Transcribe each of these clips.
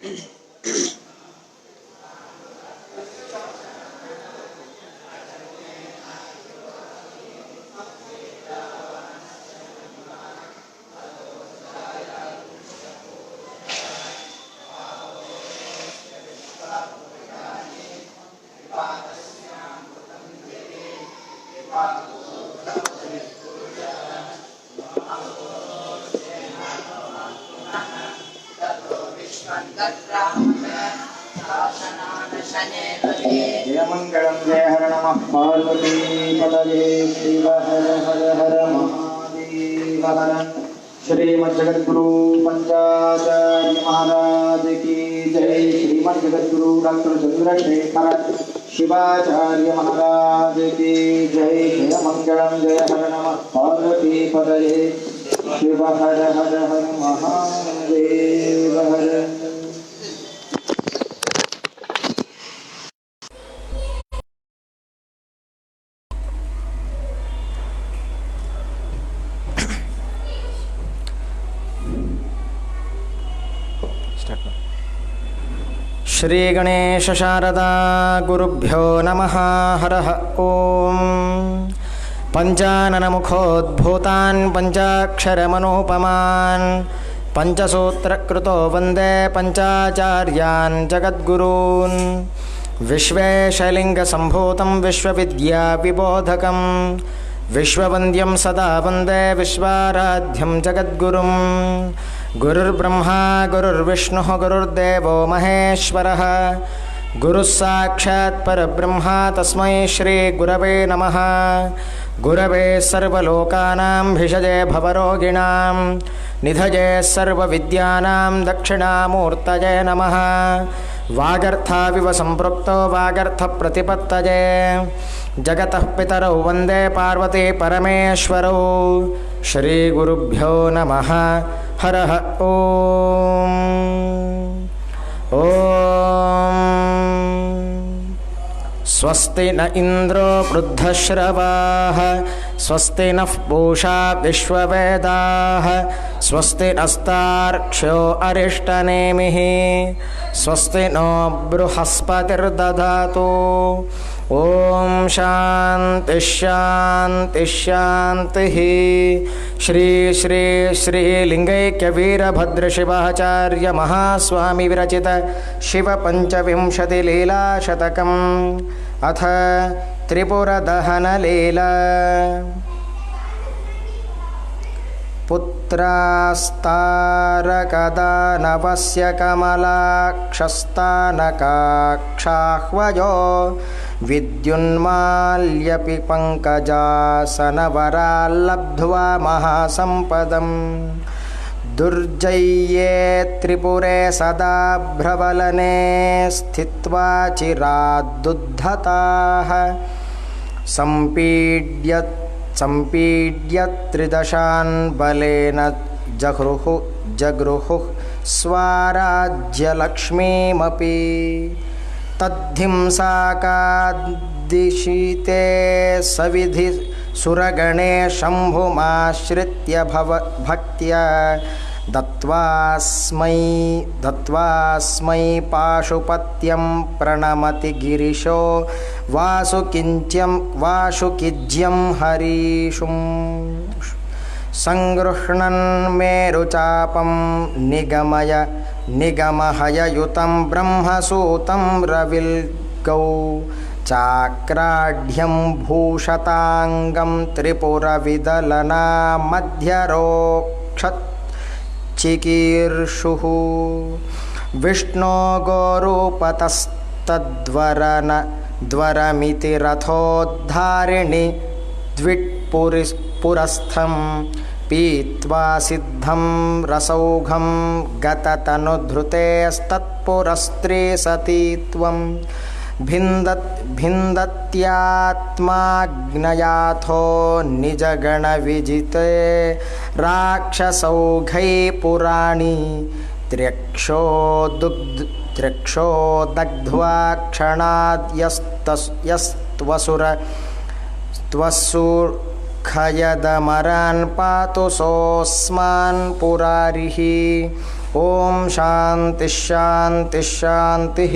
जय मंगलम जय हर नमः पार्वती पतये शिव हर हर हर महादेव हर। श्रीमद् जगद्गुरु पंचाचार्य महाराज की जय। श्रीमद् जगद्गुरु डॉक्टर चंद्रशेखर शिवाचार्य महाराज की जय। जय मंगलम जय हर नमः पार्वती पतये शिव हर हर हर महादेव हर। श्री गणेश शारदा गुरुभ्यो नमः। हरः ओम। पंचाननमुखोद्भूतान् पंचाक्षरमनोपमान् पंचसूत्रकृतो वन्दे पंचाचार्यान् जगद्गुरून्। विश्वेशलिङ्गसम्भूतं विश्वविद्याविबोधकं विश्ववन्द्यं सदा वन्दे विश्वाराध्यं जगद्गुरुम्। गुरुर्ब्रह्मा गुरुर्विष्णुः गुरुर्देवो महेश्वरः गुरुः साक्षात् परब्रह्मा तस्मै श्री गुरवे नमः। गुरवे सर्वलोकानां भिषजे भवरोगिणां निधये सर्वविद्यानां दक्षिणामूर्तये नमः। वागर्थाविव सम्पृक्तो वागर्थप्रतिपत्तये जगतः पितरौ वन्दे पार्वती परमेश्वरौ। श्रीगुरुभ्यो नमः। हरः ओम। ओम स्वस्ति न इंद्रो वृद्धश्रवाः स्वस्ति नः पूषा विश्ववेदाः स्वस्ति नस्तार्क्ष्यो अरिष्टनेमिः स्वस्ति नो बृहस्पतिर्दधातु। ओम शांति शांति शांति। श्री श्री श्री लिंगैक्य वीरभद्र शिवाचार्य महास्वामी विरचित शिव पंचविंशति लीला शतकम् अथ त्रिपुरदहन लीला। पुत्रास्तारकदानवस्य कमलाक्षस्तानकाक्षाह्वयो विद्युन्माल्यपि पङ्कजासनवराल्लब्ध्वा महासम्पदम्। दुर्जये त्रिपुरे सदा भ्रवलने स्थित्वा चिराद्दुद्धताः सम्पीड्य त्रिदशान् बलेन जगृहुः स्वाराज्यलक्ष्मीमपि। तद्धिंसाकाद्दिशिते सविधि सुरगणे शम्भुमाश्रित्य भक्त्या दत्त्वास्मै पाशुपत्यं प्रणमति गिरिशो वासुकिज्यं हरीशुं। संगृह्णन् मेरुचापं निगमहययुतं ब्रह्मसूतं रविल्गौ चाक्राढ्यं भूषतांगं त्रिपुरविदलना मध्यरोक्षचिकीर्षुः। विष्णो गोरूपतस्तद्वरमिति रथोद्धारिणि द्विट्पुरस्थं पीत्वा सिद्धं रसौघं गततनुधृतेस्तत्पुरस्त्री सती त्वं। भिन्दत्यात्माग्नयाथो निजगणविजिते राक्षसौघै पुराणी त्र्यक्षो दग्ध्वा क्षणाद्यस्त्वसुरखयदमरान् पातु सोऽस्मान् पुरारिः। ओम शांति शांति शांति।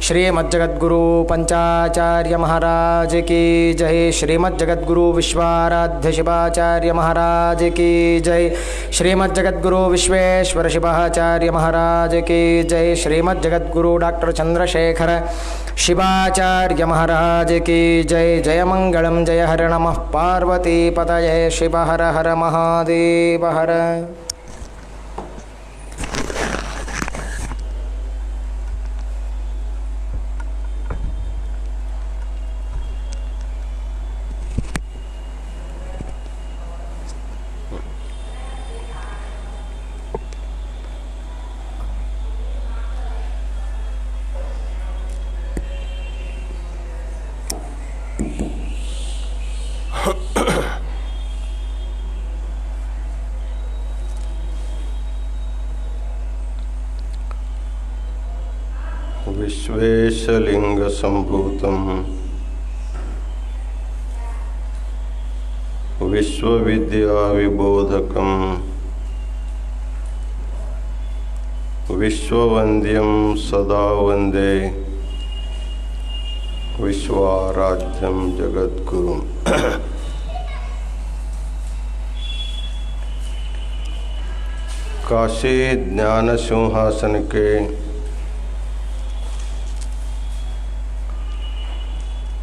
श्रीमज्जगद्गुरु पंचाचार्य महाराज की जय। श्रीमज्जगद्गुरु विश्वाराध्य शिवाचार्य महाराज की जय। श्रीमज्जगद्गुरु विश्वेश्वर शिवाचार्य महाराज की जय। श्रीमज्जगद्गुरु डॉक्टर चंद्रशेखर शिवाचार्य महाराज की जय। जय मंगलम जय हर नमः पार्वती पतये शिव हर हर महादेव हर। विश्वेशलिंग संभूतम विश्वविद्या विबोधकम विश्ववंद्यम सदा वंदे विश्वाराध्यम जगद्गुरुम। काशी ज्ञान सिंहासन के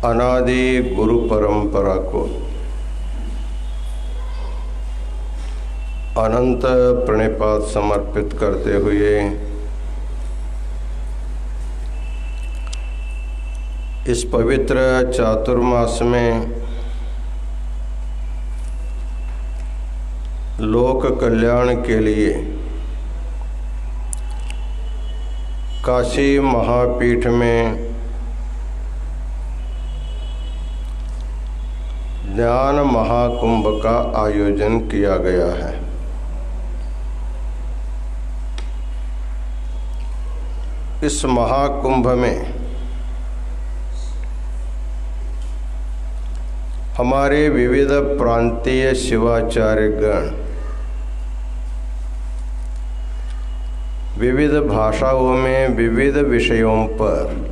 अनादि गुरु परंपरा को अनंत प्रणिपात समर्पित करते हुए इस पवित्र चातुर्मास में लोक कल्याण के लिए काशी महापीठ में ज्ञान महाकुंभ का आयोजन किया गया है। इस महाकुंभ में हमारे विविध प्रांतीय शिवाचार्य गण विविध भाषाओं में विविध विषयों पर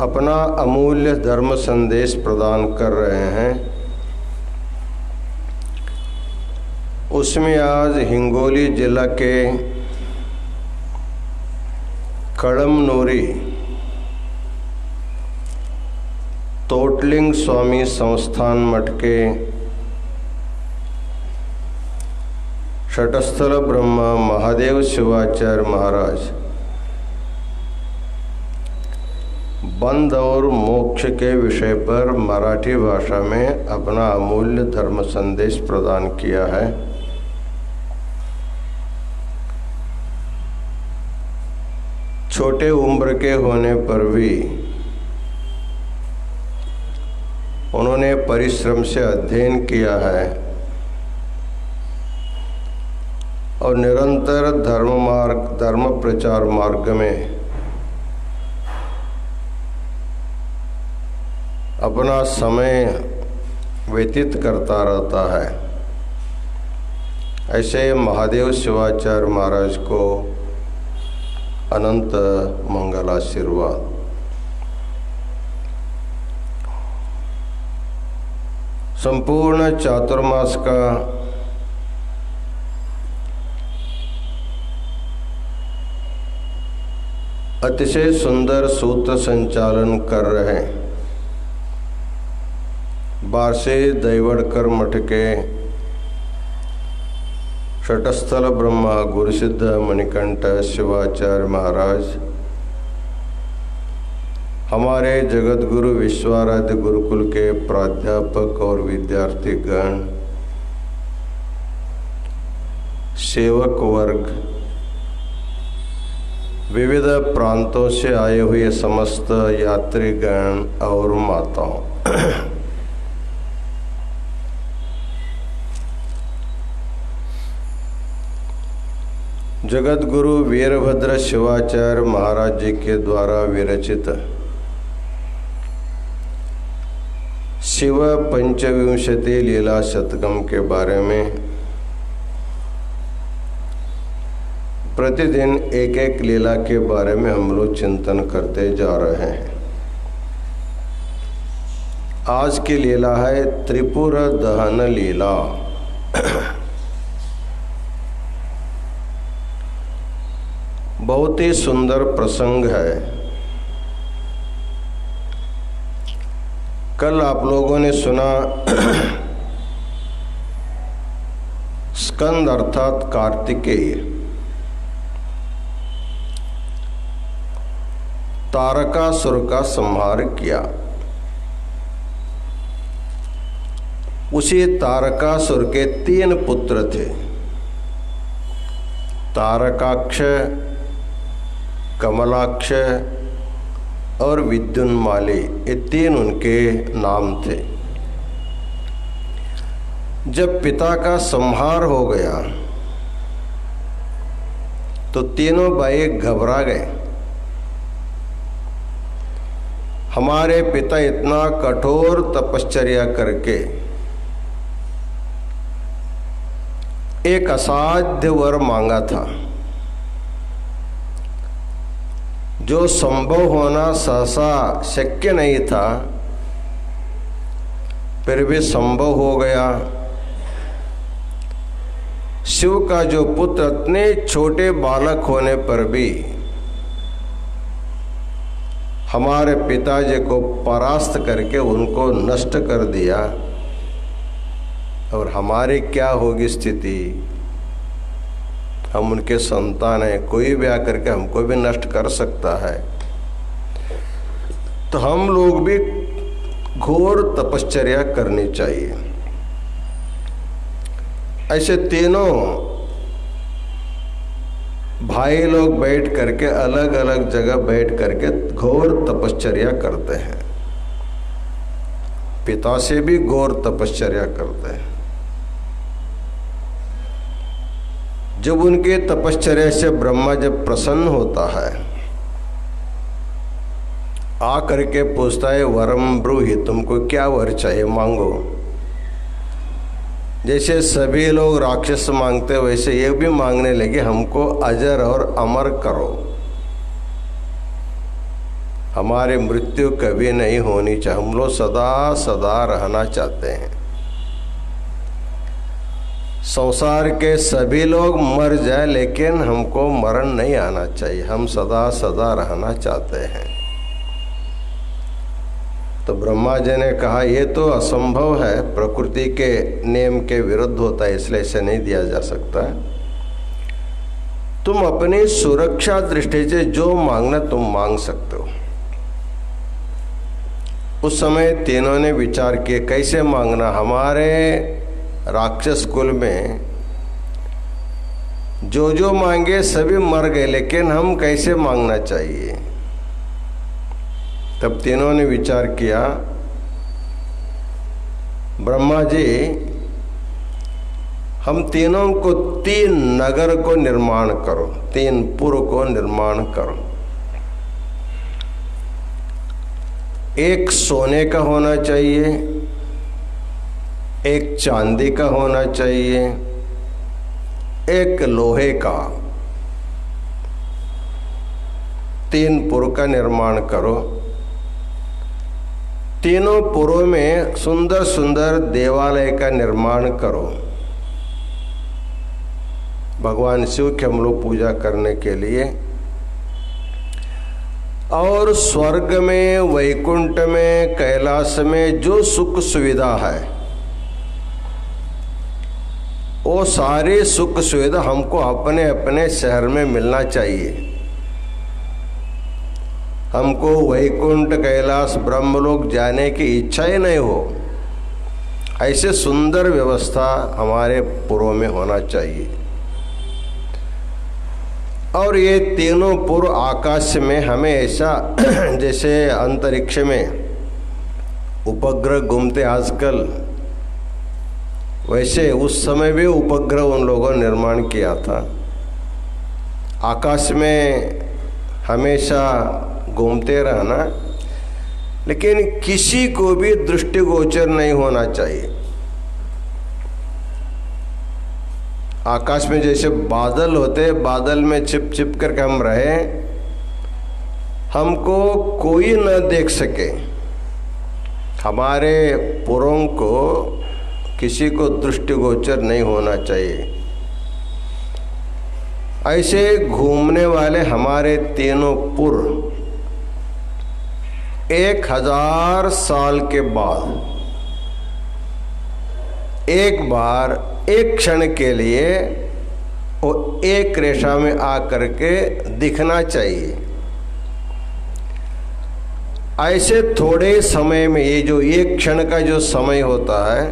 अपना अमूल्य धर्म संदेश प्रदान कर रहे हैं। उसमें आज हिंगोली जिला के कड़मनूरी तोटलिंग स्वामी संस्थान मठ के शटस्थल ब्रह्म महादेव शिवाचार्य महाराज बंध और मोक्ष के विषय पर मराठी भाषा में अपना अमूल्य धर्म संदेश प्रदान किया है। छोटे उम्र के होने पर भी उन्होंने परिश्रम से अध्ययन किया है और निरंतर धर्म प्रचार मार्ग में अपना समय व्यतीत करता रहता है। ऐसे महादेव शिवाचार्य महाराज को अनंत मंगलाशीर्वाद। संपूर्ण चातुर्मास का अतिशय सुंदर सूत्र संचालन कर रहे हैं बारसे दैवड़कर मठ के शटस्थल ब्रह्मा गुरुसिद्ध मणिकंठ शिवाचार्य महाराज, हमारे जगतगुरु विश्वाराध्य गुरुकुल के प्राध्यापक और विद्यार्थी गण, सेवक वर्ग, विविध प्रांतों से आए हुए समस्त यात्रीगण और माताओं, जगतगुरु वीरभद्र शिवाचार्य महाराज जी के द्वारा विरचित शिव पंचविंशति लीला शतकम के बारे में प्रतिदिन एक एक लीला के बारे में हम लोग चिंतन करते जा रहे हैं। आज की लीला है त्रिपुर दहन लीला। बहुत ही सुंदर प्रसंग है। कल आप लोगों ने सुना स्कंद अर्थात कार्तिकेय तारकासुर का संहार किया। उसी तारकासुर के 3 पुत्र थे, तारकाक्ष, कमलाक्ष और विद्युन्माली। ये 3 उनके नाम थे। जब पिता का संहार हो गया तो तीनों भाई घबरा गए। हमारे पिता इतना कठोर तपश्चर्या करके एक असाध्य वर मांगा था, जो संभव होना सहसा शक्य नहीं था, फिर भी संभव हो गया। शिव का जो पुत्र इतने छोटे बालक होने पर भी हमारे पिताजी को परास्त करके उनको नष्ट कर दिया, और हमारी क्या होगी स्थिति? हम उनके संतान हैं, कोई भी आकर के हमको भी नष्ट कर सकता है। तो हम लोग भी घोर तपश्चर्या करनी चाहिए। ऐसे तीनों भाई लोग बैठ करके अलग अलग जगह बैठ करके घोर तपश्चर्या करते हैं। पिता से भी घोर तपश्चर्या करते हैं। जब उनके तपश्चर्या से ब्रह्मा जब प्रसन्न होता है, आ करके पूछता है, वरम ब्रूहि, तुमको क्या वर चाहिए, मांगो। जैसे सभी लोग राक्षस मांगते वैसे ये भी मांगने लगे, हमको अजर और अमर करो, हमारी मृत्यु कभी नहीं होनी चाहिए, हम लोग सदा सदा रहना चाहते हैं। संसार के सभी लोग मर जाए लेकिन हमको मरण नहीं आना चाहिए, हम सदा सदा रहना चाहते हैं। तो ब्रह्मा जी ने कहा, ये तो असंभव है, प्रकृति के नियम के विरुद्ध होता है, इसलिए इसे नहीं दिया जा सकता। तुम अपनी सुरक्षा दृष्टि से जो मांगना तुम मांग सकते हो। उस समय तीनों ने विचार किए कैसे मांगना। हमारे राक्षस कुल में जो जो मांगे सभी मर गए, लेकिन हम कैसे मांगना चाहिए। तब तीनों ने विचार किया, ब्रह्मा जी, हम तीनों को 3 नगर को निर्माण करो, 3 पुर को निर्माण करो। एक सोने का होना चाहिए, एक चांदी का होना चाहिए, एक लोहे का। 3 पुर का निर्माण करो। तीनों पुरों में सुंदर सुंदर देवालय का निर्माण करो, भगवान शिव की हम लोग पूजा करने के लिए। और स्वर्ग में, वैकुंठ में, कैलाश में जो सुख सुविधा है, वो सारी सुख सुविधा हमको अपने अपने शहर में मिलना चाहिए। हमको वैकुंठ, कैलाश, ब्रह्मलोक जाने की इच्छा ही नहीं हो, ऐसे सुंदर व्यवस्था हमारे पुरों में होना चाहिए। और ये तीनों पुर आकाश में हमें ऐसा जैसे अंतरिक्ष में उपग्रह घूमते आजकल, वैसे उस समय भी उपग्रह उन लोगों ने निर्माण किया था। आकाश में हमेशा घूमते रहना, लेकिन किसी को भी दृष्टिगोचर नहीं होना चाहिए। आकाश में जैसे बादल होते, बादल में छिप छिप करके हम रहे, हमको कोई न देख सके, हमारे पुरों को किसी को दृष्टिगोचर नहीं होना चाहिए। ऐसे घूमने वाले हमारे तीनों पुर 1000 साल के बाद एक बार एक क्षण के लिए वो एक रेशा में आकर के दिखना चाहिए। ऐसे थोड़े समय में ये जो एक क्षण का जो समय होता है,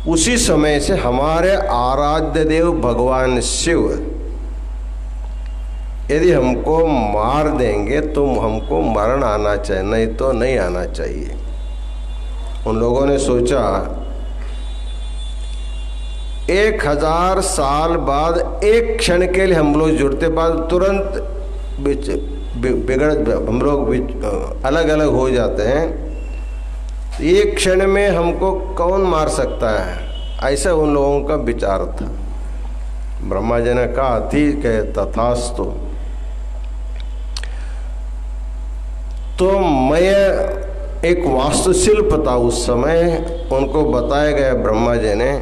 उसी समय से हमारे आराध्य देव भगवान शिव यदि हमको मार देंगे तो हमको मरण आना चाहिए, नहीं तो नहीं आना चाहिए। उन लोगों ने सोचा 1000 साल बाद एक क्षण के लिए हम लोग जुड़ते, बाद तुरंत बिगड़ हम लोग अलग अलग हो जाते हैं। एक क्षण में हमको कौन मार सकता है, ऐसा उन लोगों का विचार था। ब्रह्मा जी ने कहा ठीक है, तथास्तु। तो मैं एक वास्तुशिल्प था उस समय, उनको बताया गया ब्रह्मा जी ने,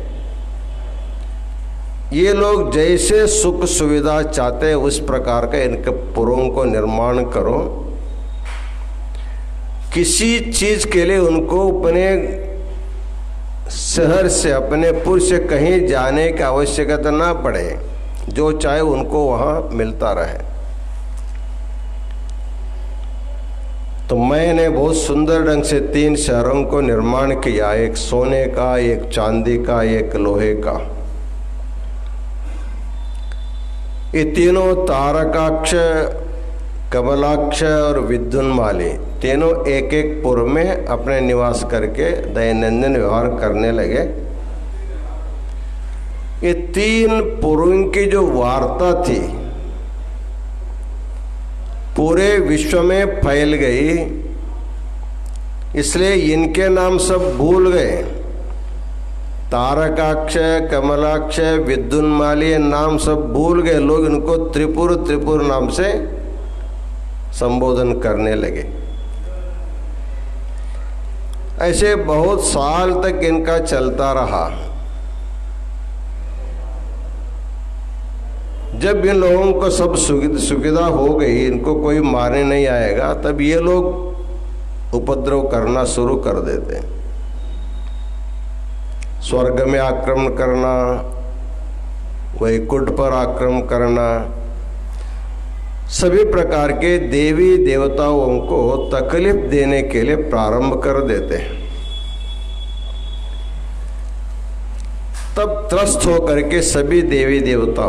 ये लोग जैसे सुख सुविधा चाहते हैं उस प्रकार का इनके पुरों को निर्माण करो। किसी चीज के लिए उनको अपने शहर से, अपने पुर से कहीं जाने की आवश्यकता ना पड़े, जो चाहे उनको वहाँ मिलता रहे। तो मैंने बहुत सुंदर ढंग से 3 शहरों को निर्माण किया, एक सोने का, एक चांदी का, एक लोहे का। ये तीनों तारकाक्ष, कमलाक्ष और विद्युन्माली तीनों एक एक पुर में अपने निवास करके दैनंदिन व्यवहार करने लगे। ये 3 पुरों की जो वार्ता थी पूरे विश्व में फैल गई, इसलिए इनके नाम सब भूल गए। तारकाक्ष, कमलाक्ष, विद्युन्माली नाम सब भूल गए लोग, इनको त्रिपुर त्रिपुर नाम से संबोधन करने लगे। ऐसे बहुत साल तक इनका चलता रहा। जब इन लोगों को सब सुविधा हो गई, इनको कोई मारने नहीं आएगा, तब ये लोग उपद्रव करना शुरू कर देते। स्वर्ग में आक्रमण करना, वैकुंठ पर आक्रमण करना, सभी प्रकार के देवी देवताओं को तकलीफ देने के लिए प्रारंभ कर देते हैं। तब त्रस्त होकर के सभी देवी देवता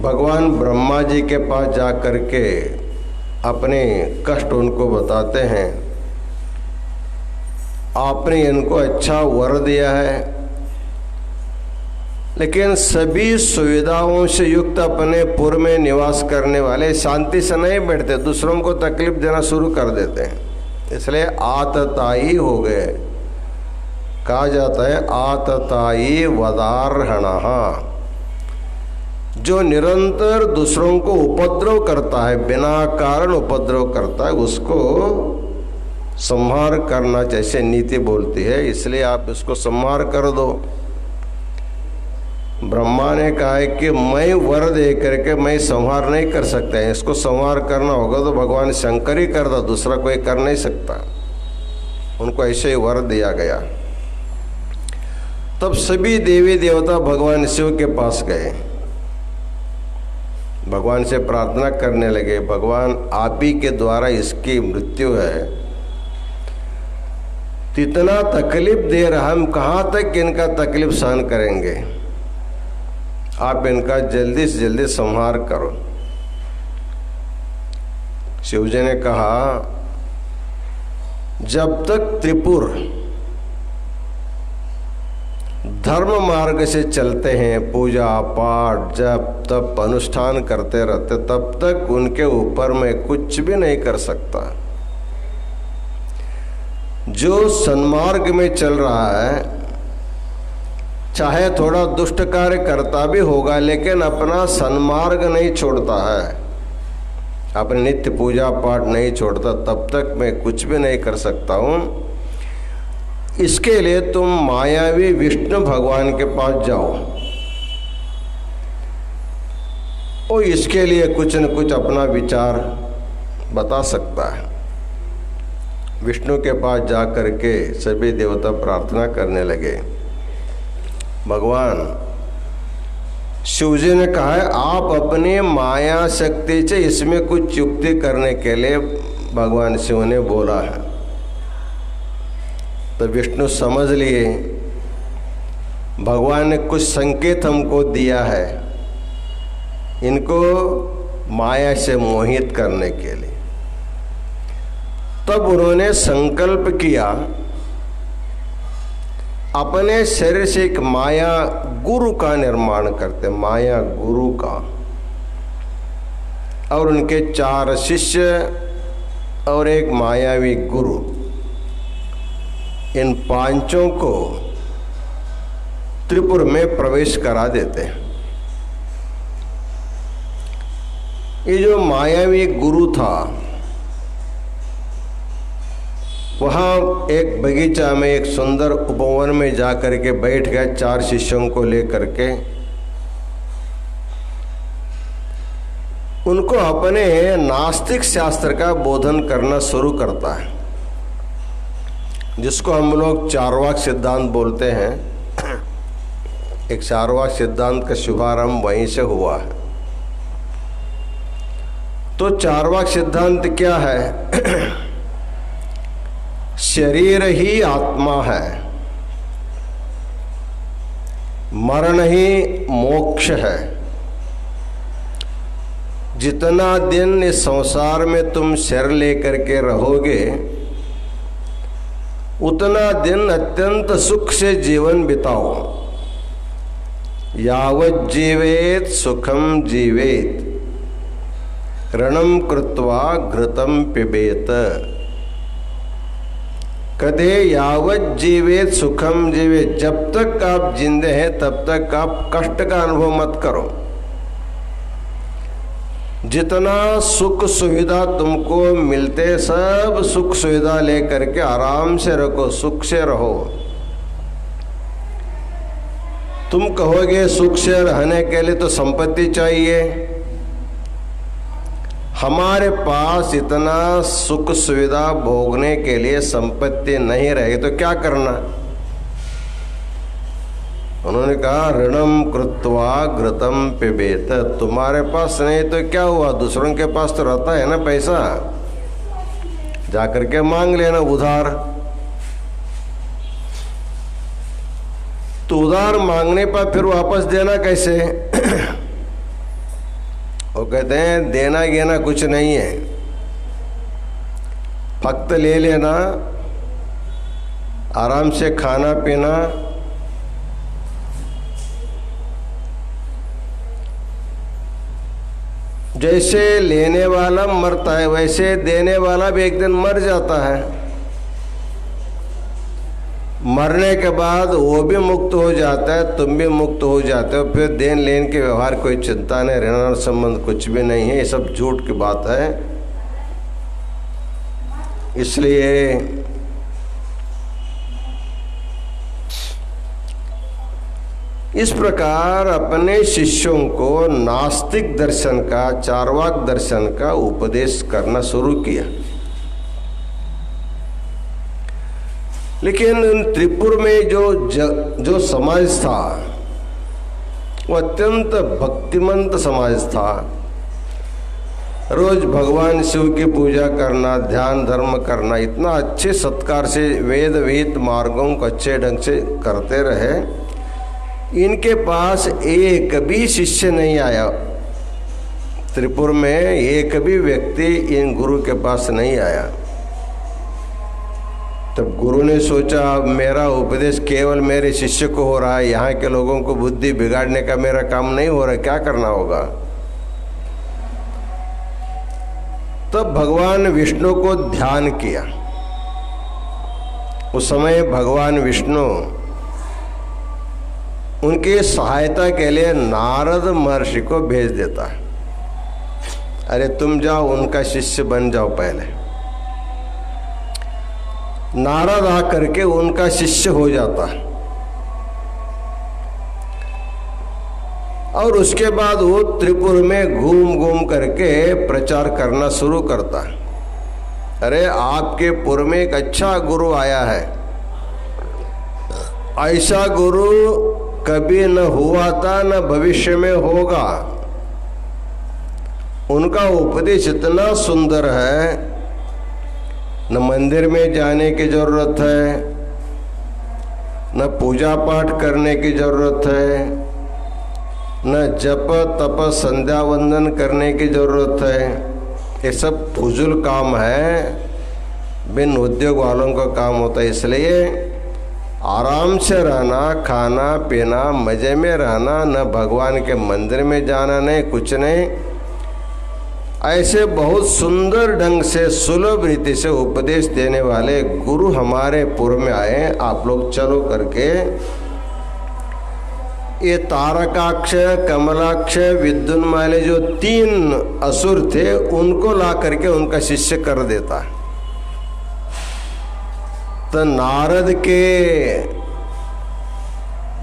भगवान ब्रह्मा जी के पास जाकर के अपने कष्ट उनको बताते हैं। आपने इनको अच्छा वर दिया है, लेकिन सभी सुविधाओं से युक्त अपने पुर में निवास करने वाले शांति से नहीं बैठते, दूसरों को तकलीफ देना शुरू कर देते हैं। इसलिए आतताई हो गए। कहा जाता है आतताई वदारहणः, जो निरंतर दूसरों को उपद्रव करता है, बिना कारण उपद्रव करता है, उसको संहार करना जैसे नीति बोलती है। इसलिए आप इसको संहार कर दो। ब्रह्मा ने कहा है कि मैं वर दे करके मैं संहार नहीं कर सकता है, इसको संहार करना होगा तो भगवान शंकर ही करता, दूसरा कोई कर नहीं सकता। उनको ऐसे ही वर दिया गया। तब सभी देवी देवता भगवान शिव के पास गए, भगवान से प्रार्थना करने लगे, भगवान आप ही के द्वारा इसकी मृत्यु है, इतना तकलीफ दे रहा, हम कहाँ तक इनका तकलीफ सहन करेंगे, आप इनका जल्दी से जल्दी संहार करो। शिवजी ने कहा जब तक त्रिपुर धर्म मार्ग से चलते हैं, पूजा पाठ जप तप अनुष्ठान करते रहते, तब तक उनके ऊपर मैं कुछ भी नहीं कर सकता। जो सन्मार्ग में चल रहा है चाहे थोड़ा दुष्ट कार्य करता भी होगा लेकिन अपना सन्मार्ग नहीं छोड़ता है, अपनी नित्य पूजा पाठ नहीं छोड़ता, तब तक मैं कुछ भी नहीं कर सकता हूँ। इसके लिए तुम मायावी विष्णु भगवान के पास जाओ और इसके लिए कुछ न कुछ अपना विचार बता सकता है। विष्णु के पास जा कर के सभी देवता प्रार्थना करने लगे। भगवान शिवजी ने कहा है आप अपनी माया शक्ति से इसमें कुछ युक्ति करने के लिए भगवान शिव ने बोला है। तो विष्णु समझ लिए भगवान ने कुछ संकेत हमको दिया है इनको माया से मोहित करने के लिए। तब उन्होंने संकल्प किया अपने शरीर से एक माया गुरु का निर्माण करते, माया गुरु का, और उनके 4 शिष्य और एक मायावी गुरु, इन 5 को त्रिपुर में प्रवेश करा देते हैं। ये जो मायावी गुरु था वहाँ एक बगीचा में एक सुंदर उपवन में जा कर के बैठ गया 4 शिष्यों को लेकर के। उनको अपने नास्तिक शास्त्र का बोधन करना शुरू करता है, जिसको हम लोग चार्वाक सिद्धांत बोलते हैं। एक चार्वाक सिद्धांत का शुभारंभ वहीं से हुआ है। तो चार्वाक सिद्धांत क्या है? शरीर ही आत्मा है, मरण ही मोक्ष है। जितना दिन इस संसार में तुम शरीर लेकर के रहोगे उतना दिन अत्यंत सुख से जीवन बिताओ। यावत् जीवेत सुखम जीवेत, ऋणम कृत्वा घृतम पिबेत। कदे यावत् जीवेत सुखम जीवेत, जब तक आप जिंदे हैं तब तक आप कष्ट का अनुभव मत करो। जितना सुख सुविधा तुमको मिलते सब सुख सुविधा लेकर के आराम से रखो, सुख से रहो। तुम कहोगे सुख से रहने के लिए तो संपत्ति चाहिए। हमारे पास इतना सुख सुविधा भोगने के लिए संपत्ति नहीं रहेगी तो क्या करना? उन्होंने कहा ऋणम कृत्वा घृतम पिबेत। तुम्हारे पास नहीं तो क्या हुआ, दूसरों के पास तो रहता है ना पैसा, जाकर के मांग लेना उधार। तो उधार मांगने पर फिर वापस देना कैसे? वो कहते हैं देना घेना कुछ नहीं है, फक्त ले लेना, आराम से खाना पीना, जैसे लेने वाला मरता है वैसे देने वाला भी एक दिन मर जाता है। मरने के बाद वो भी मुक्त हो जाता है, तुम भी मुक्त हो जाते हो। फिर देन लेन के व्यवहार कोई चिंता नहीं, ऋण संबंध कुछ भी नहीं है। ये सब झूठ की बात है। इसलिए इस प्रकार अपने शिष्यों को नास्तिक दर्शन का, चार्वाक दर्शन का उपदेश करना शुरू किया। लेकिन उन त्रिपुर में जो समाज था वो अत्यंत भक्तिमंत समाज था। रोज भगवान शिव की पूजा करना, ध्यान धर्म करना, इतना अच्छे सत्कार से वेद विहित मार्गों को अच्छे ढंग से करते रहे। इनके पास एक भी शिष्य नहीं आया। त्रिपुर में एक भी व्यक्ति इन गुरु के पास नहीं आया। तब गुरु ने सोचा मेरा उपदेश केवल मेरे शिष्य को हो रहा है, यहाँ के लोगों को बुद्धि बिगाड़ने का मेरा काम नहीं हो रहा, क्या करना होगा? तब भगवान विष्णु को ध्यान किया। उस समय भगवान विष्णु उनकी सहायता के लिए नारद महर्षि को भेज देता है। अरे तुम जाओ, उनका शिष्य बन जाओ। पहले नारद आकर के उनका शिष्य हो जाता है और उसके बाद वो त्रिपुर में घूम घूम करके प्रचार करना शुरू करता है। अरे आपके पुर में एक अच्छा गुरु आया है, ऐसा गुरु कभी न हुआ था न भविष्य में होगा। उनका उपदेश इतना सुंदर है, न मंदिर में जाने की जरूरत है, न पूजा पाठ करने की जरूरत है, न जप तप संध्या वंदन करने की जरूरत है। ये सब फुजुल काम है, बिन उद्योग वालों का काम होता है। इसलिए आराम से रहना, खाना पीना, मजे में रहना, न भगवान के मंदिर में जाना, नहीं कुछ नहीं। ऐसे बहुत सुंदर ढंग से सुलभ रीति से उपदेश देने वाले गुरु हमारे पुर में आए। आप लोग चलो करके ये तारकाक्ष, कमलाक्ष, विद्युन्माले जो 3 असुर थे उनको ला करके उनका शिष्य कर देता। तो नारद के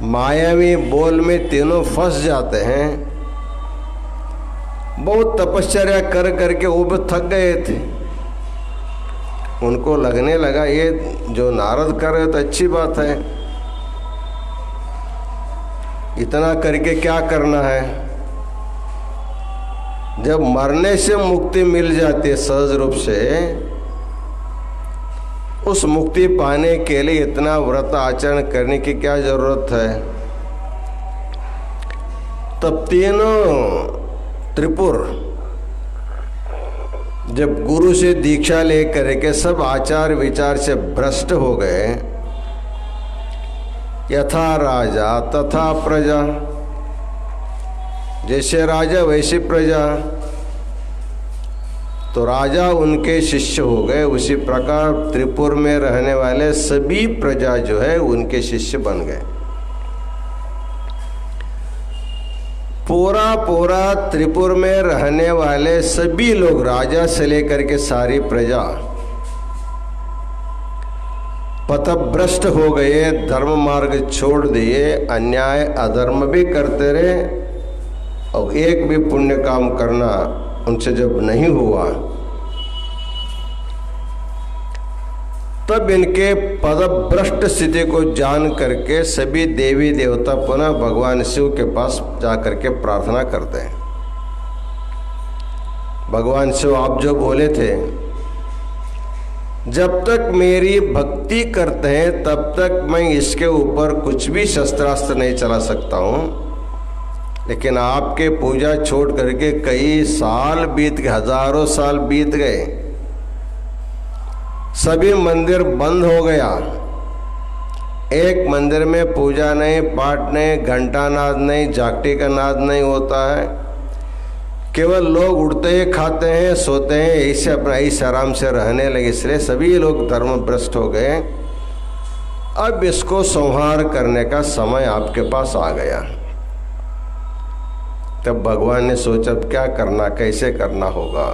मायावी बोल में तीनों फंस जाते हैं। बहुत तपश्चर्या कर करके वो भी थक गए थे। उनको लगने लगा ये जो नारद कर रहे तो अच्छी बात है, इतना करके क्या करना है। जब मरने से मुक्ति मिल जाती है सहज रूप से, उस मुक्ति पाने के लिए इतना व्रत आचरण करने की क्या जरूरत है। तब तीनों त्रिपुर जब गुरु से दीक्षा लेकर के सब आचार विचार से भ्रष्ट हो गए, यथा राजा तथा प्रजा, जैसे राजा वैसी प्रजा, तो राजा उनके शिष्य हो गए। उसी प्रकार त्रिपुर में रहने वाले सभी प्रजा जो है उनके शिष्य बन गए। पूरा त्रिपुर में रहने वाले सभी लोग, राजा से लेकर के सारी प्रजा पथभ्रष्ट हो गए, धर्म मार्ग छोड़ दिए, अन्याय अधर्म भी करते रहे और एक भी पुण्य काम करना उनसे जब नहीं हुआ, तब इनके पदभ्रष्ट स्थिति को जान करके सभी देवी देवता पुनः भगवान शिव के पास जाकर के प्रार्थना करते हैं। भगवान शिव, आप जो बोले थे जब तक मेरी भक्ति करते हैं तब तक मैं इसके ऊपर कुछ भी शस्त्रास्त्र नहीं चला सकता हूँ, लेकिन आपके पूजा छोड़ करके कई साल बीत गए, हजारों साल बीत गए, सभी मंदिर बंद हो गया, एक मंदिर में पूजा नहीं, पाठ नहीं, घंटा नाद नहीं, जागटी का नाद नहीं होता है, केवल लोग उठते हैं, खाते हैं, सोते हैं, ऐसे अपना ऐसे आराम से रहने लगे। इसलिए सभी लोग धर्म भ्रष्ट हो गए। अब इसको संहार करने का समय आपके पास आ गया। तब भगवान ने सोचा अब क्या करना, कैसे करना होगा।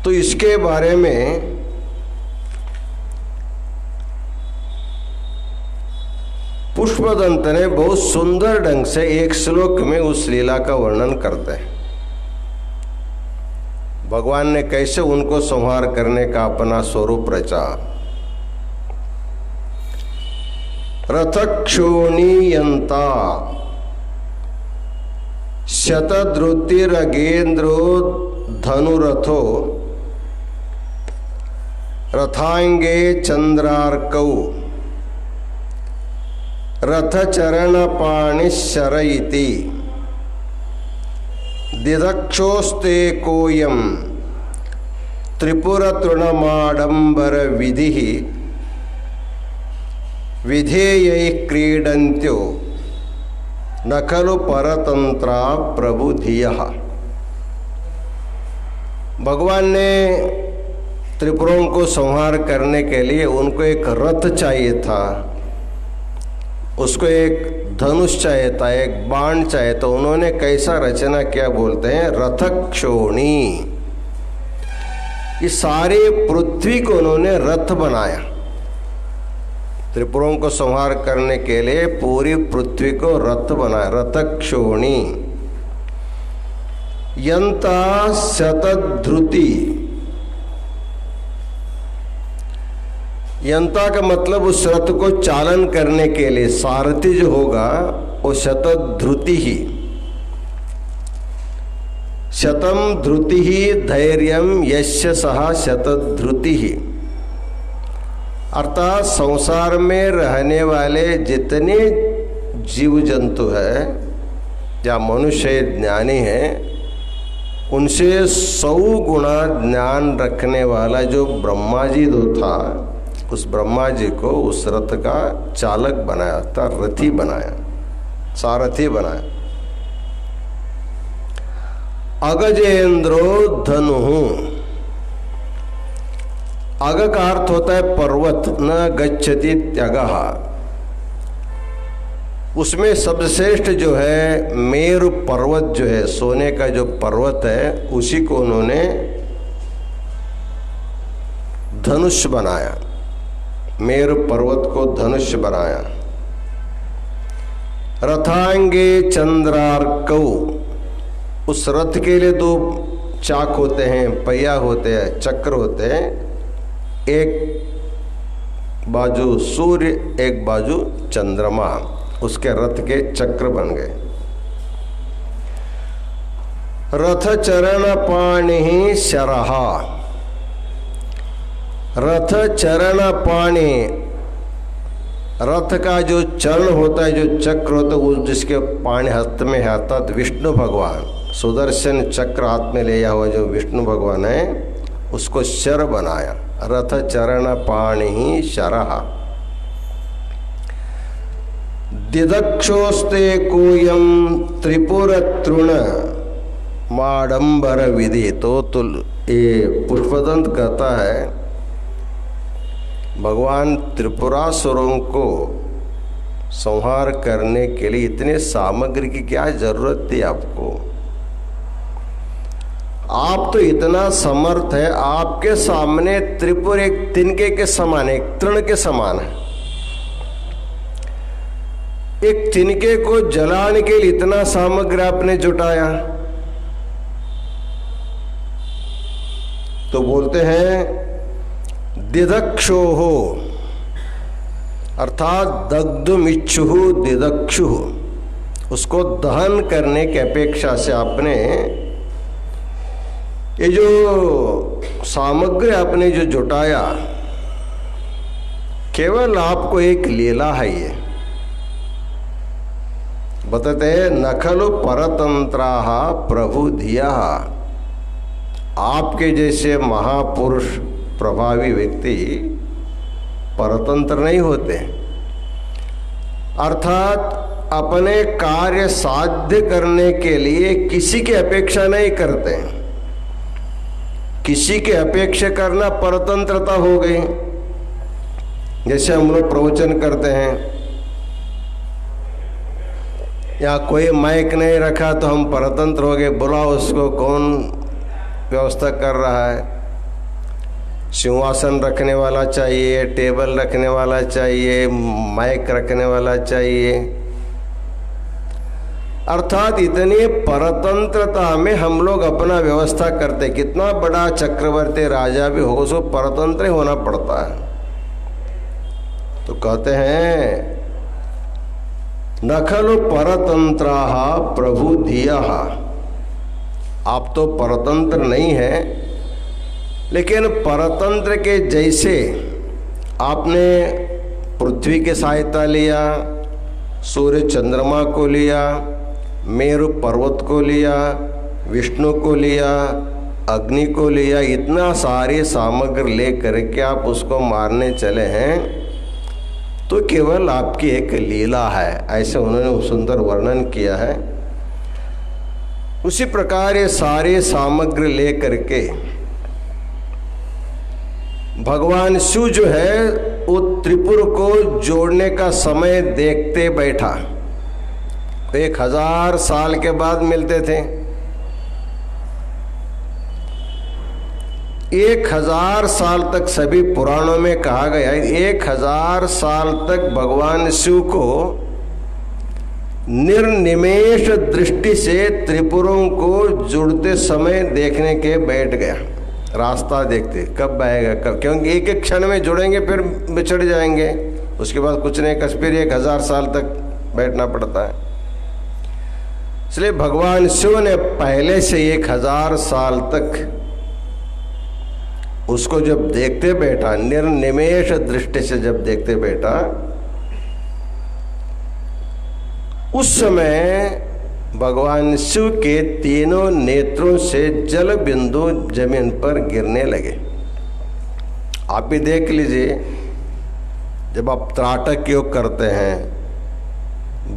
तो इसके बारे में पुष्पदंत ने बहुत सुंदर ढंग से एक श्लोक में उस लीला का वर्णन करते हैं। भगवान ने कैसे उनको संहार करने का अपना स्वरूप रचा। रथक्षोणीयंता शतद्रुतिरगेन्द्रो धनुरथो रथांगे चंद्रार्कौ रथचरणपाणिशरयिति दिदक्षोस्ते कोयम त्रिपुरतृणमाडंबर विधिः विधेयै क्रीडन्त्यो न खलु परतंत्रा प्रबुधियः। भगवान ने त्रिपुरों को संहार करने के लिए उनको एक रथ चाहिए था, उसको एक धनुष चाहिए था, एक बाण चाहिए, तो उन्होंने कैसा रचना किया बोलते हैं रथक्षोणी। इस सारे पृथ्वी को उन्होंने रथ बनाया। त्रिपुरों को संहार करने के लिए पूरी पृथ्वी को रथ बनाया, रथक्षोणी। यंता शतध्रुति, यंता का मतलब उस रथ को चालन करने के लिए सारथी जो होगा वो शतध्रुति ही। शतम ध्रुति ही धैर्यम यस्य सहा शतध्रुति ही। अर्थात संसार में रहने वाले जितने जीव जंतु है या मनुष्य ज्ञानी है, उनसे 100 गुना ज्ञान रखने वाला जो ब्रह्मा जी जो था, उस ब्रह्मा जी को उस रथ का चालक बनाया था, रथी बनाया, सारथी बनाया। अगजेंद्रो धनु, अग का अर्थ होता है पर्वत, न गच्छति त्यगः। उसमें सबश्रेष्ठ जो है मेरु पर्वत जो है, सोने का जो पर्वत है, उसी को उन्होंने धनुष बनाया, मेरु पर्वत को धनुष बनाया। रथांगे चंद्रार्कौ, उस रथ के लिए 2 चाक होते हैं, पहिया होते हैं, चक्र होते हैं, एक बाजू सूर्य एक बाजू चंद्रमा, उसके रथ के चक्र बन गए। रथ चरण पाणि शरहा, रथ चरण पाणि, रथ का जो चरण होता है, जो चक्र होता है, उस जिसके पाणि हस्त में है, अर्थात विष्णु भगवान, सुदर्शन चक्र हाथ में लिया हुआ जो विष्णु भगवान है, उसको शर बनाया। रथ चरण पाणि शरहा। दिदक्षोस्ते कोयम त्रिपुर तृण माडंबर विधि। तो ये पुष्पदंत कहता है भगवान त्रिपुरासुरों को संहार करने के लिए इतने सामग्री की क्या जरूरत थी आपको? आप तो इतना समर्थ है, आपके सामने त्रिपुर एक तिनके के समान है, एक तृण के समान है। एक तिनके को जलाने के लिए इतना सामग्री आपने जुटाया। तो बोलते हैं दिदक्षो हो, अर्थात दग्धुमिच्छुहु दिदक्षुहु, उसको दहन करने की अपेक्षा से आपने ये जो सामग्री आपने जो जुटाया, केवल आपको एक लीला है। ये बताते हैं नखलु परतंत्राः प्रभु धिया। आपके जैसे महापुरुष प्रभावी व्यक्ति परतंत्र नहीं होते, अर्थात अपने कार्य साध्य करने के लिए किसी की अपेक्षा नहीं करते। किसी की अपेक्षा करना परतंत्रता हो गई। जैसे हम लोग प्रवचन करते हैं, या कोई माइक नहीं रखा तो हम परतंत्र हो गए, बुलाओ उसको, कौन व्यवस्था कर रहा है। सिंहासन रखने वाला चाहिए, टेबल रखने वाला चाहिए, माइक रखने वाला चाहिए। अर्थात इतनी परतंत्रता में हम लोग अपना व्यवस्था करते। कितना बड़ा चक्रवर्ती राजा भी हो, उसको परतंत्र होना पड़ता है। तो कहते हैं नखलु परतंत्राः प्रभु धियः। आप तो परतंत्र नहीं है, लेकिन परतंत्र के जैसे आपने पृथ्वी की सहायता लिया, सूर्य चंद्रमा को लिया, मेरु पर्वत को लिया, विष्णु को लिया, अग्नि को लिया, इतना सारी सामग्री ले करके आप उसको मारने चले हैं, तो केवल आपकी एक लीला है। ऐसे उन्होंने सुंदर वर्णन किया है। उसी प्रकार ये सारे सामग्री ले करके भगवान शिव जो है वो त्रिपुर को जोड़ने का समय देखते बैठा। 1000 साल के बाद मिलते थे। 1000 साल तक सभी पुराणों में कहा गया है, 1000 साल तक भगवान शिव को निर्निमेष दृष्टि से त्रिपुरों को जुड़ते समय देखने के बैठ गया। रास्ता देखते कब आएगा कब, क्योंकि एक एक क्षण में जुड़ेंगे फिर बिछड़ जाएंगे, उसके बाद कुछ नहीं, कस फिर 1000 साल तक बैठना पड़ता है। इसलिए भगवान शिव ने पहले से 1000 साल तक उसको जब देखते बैठा, निर्निमेष दृष्टि से जब देखते बैठा, उस समय भगवान शिव के तीनों नेत्रों से जल बिंदु जमीन पर गिरने लगे। आप भी देख लीजिए, जब आप त्राटक योग करते हैं,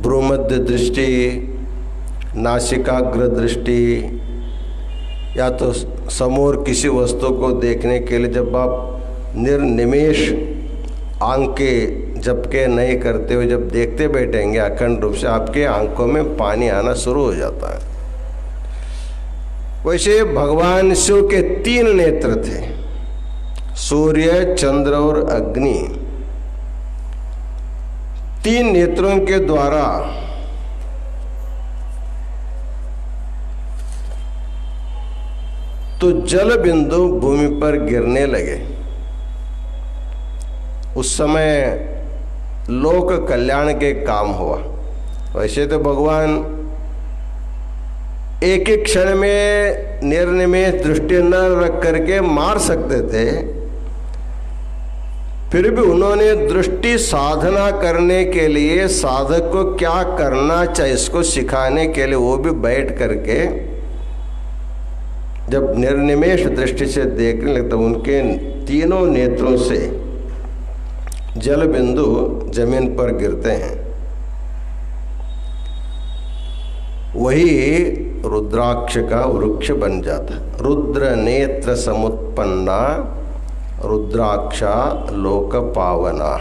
भ्रूमध्य दृष्टि, नासिकाग्र दृष्टि, या तो समोर किसी वस्तु को देखने के लिए जब आप निर्निमेष आंखें झपके नहीं करते हुए जब देखते बैठेंगे अखंड रूप से, आपके आंखों में पानी आना शुरू हो जाता है। वैसे भगवान शिव के 3 नेत्र थे, सूर्य, चंद्र और अग्नि। 3 नेत्रों के द्वारा तो जल बिंदु भूमि पर गिरने लगे। उस समय लोक कल्याण के काम हुआ। वैसे तो भगवान एक एक क्षण में निर्निमेष दृष्टि न रख करके मार सकते थे, फिर भी उन्होंने दृष्टि साधना करने के लिए साधक को क्या करना चाहिए इसको सिखाने के लिए वो भी बैठ करके जब निर्निमेष दृष्टि से देखने लगता, उनके तीनों नेत्रों से जल बिंदु जमीन पर गिरते हैं। वही रुद्राक्ष का वृक्ष बन जाता है। रुद्र नेत्र समुत्पन्ना रुद्राक्षा लोक पावना।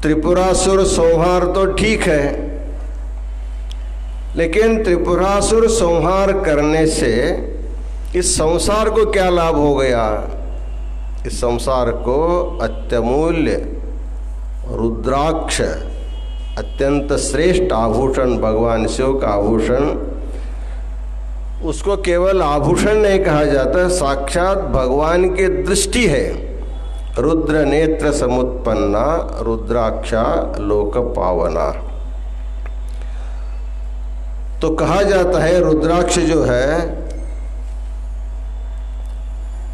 त्रिपुरासुर संहार तो ठीक है, लेकिन त्रिपुरासुर संहार करने से इस संसार को क्या लाभ हो गया? इस संसार को अत्यमूल्य रुद्राक्ष, अत्यंत श्रेष्ठ आभूषण, भगवान शिव का आभूषण, उसको केवल आभूषण नहीं कहा जाता, साक्षात भगवान की दृष्टि है। रुद्र नेत्र समुत्पन्ना रुद्राक्षा लोक पावना। तो कहा जाता है रुद्राक्ष जो है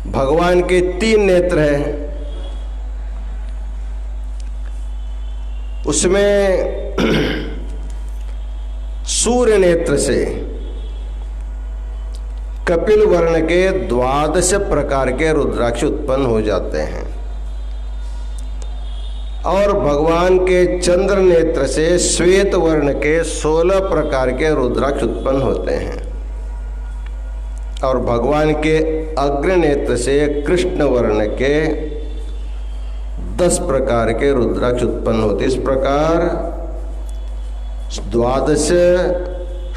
भगवान के 3 नेत्र हैं, उसमें सूर्य नेत्र से कपिल वर्ण के 12 प्रकार के रुद्राक्ष उत्पन्न हो जाते हैं और भगवान के चंद्र नेत्र से श्वेत वर्ण के 16 प्रकार के रुद्राक्ष उत्पन्न होते हैं और भगवान के अग्र नेत्र से कृष्ण वर्ण के 10 प्रकार के रुद्राक्ष उत्पन्न होते। इस प्रकार 12,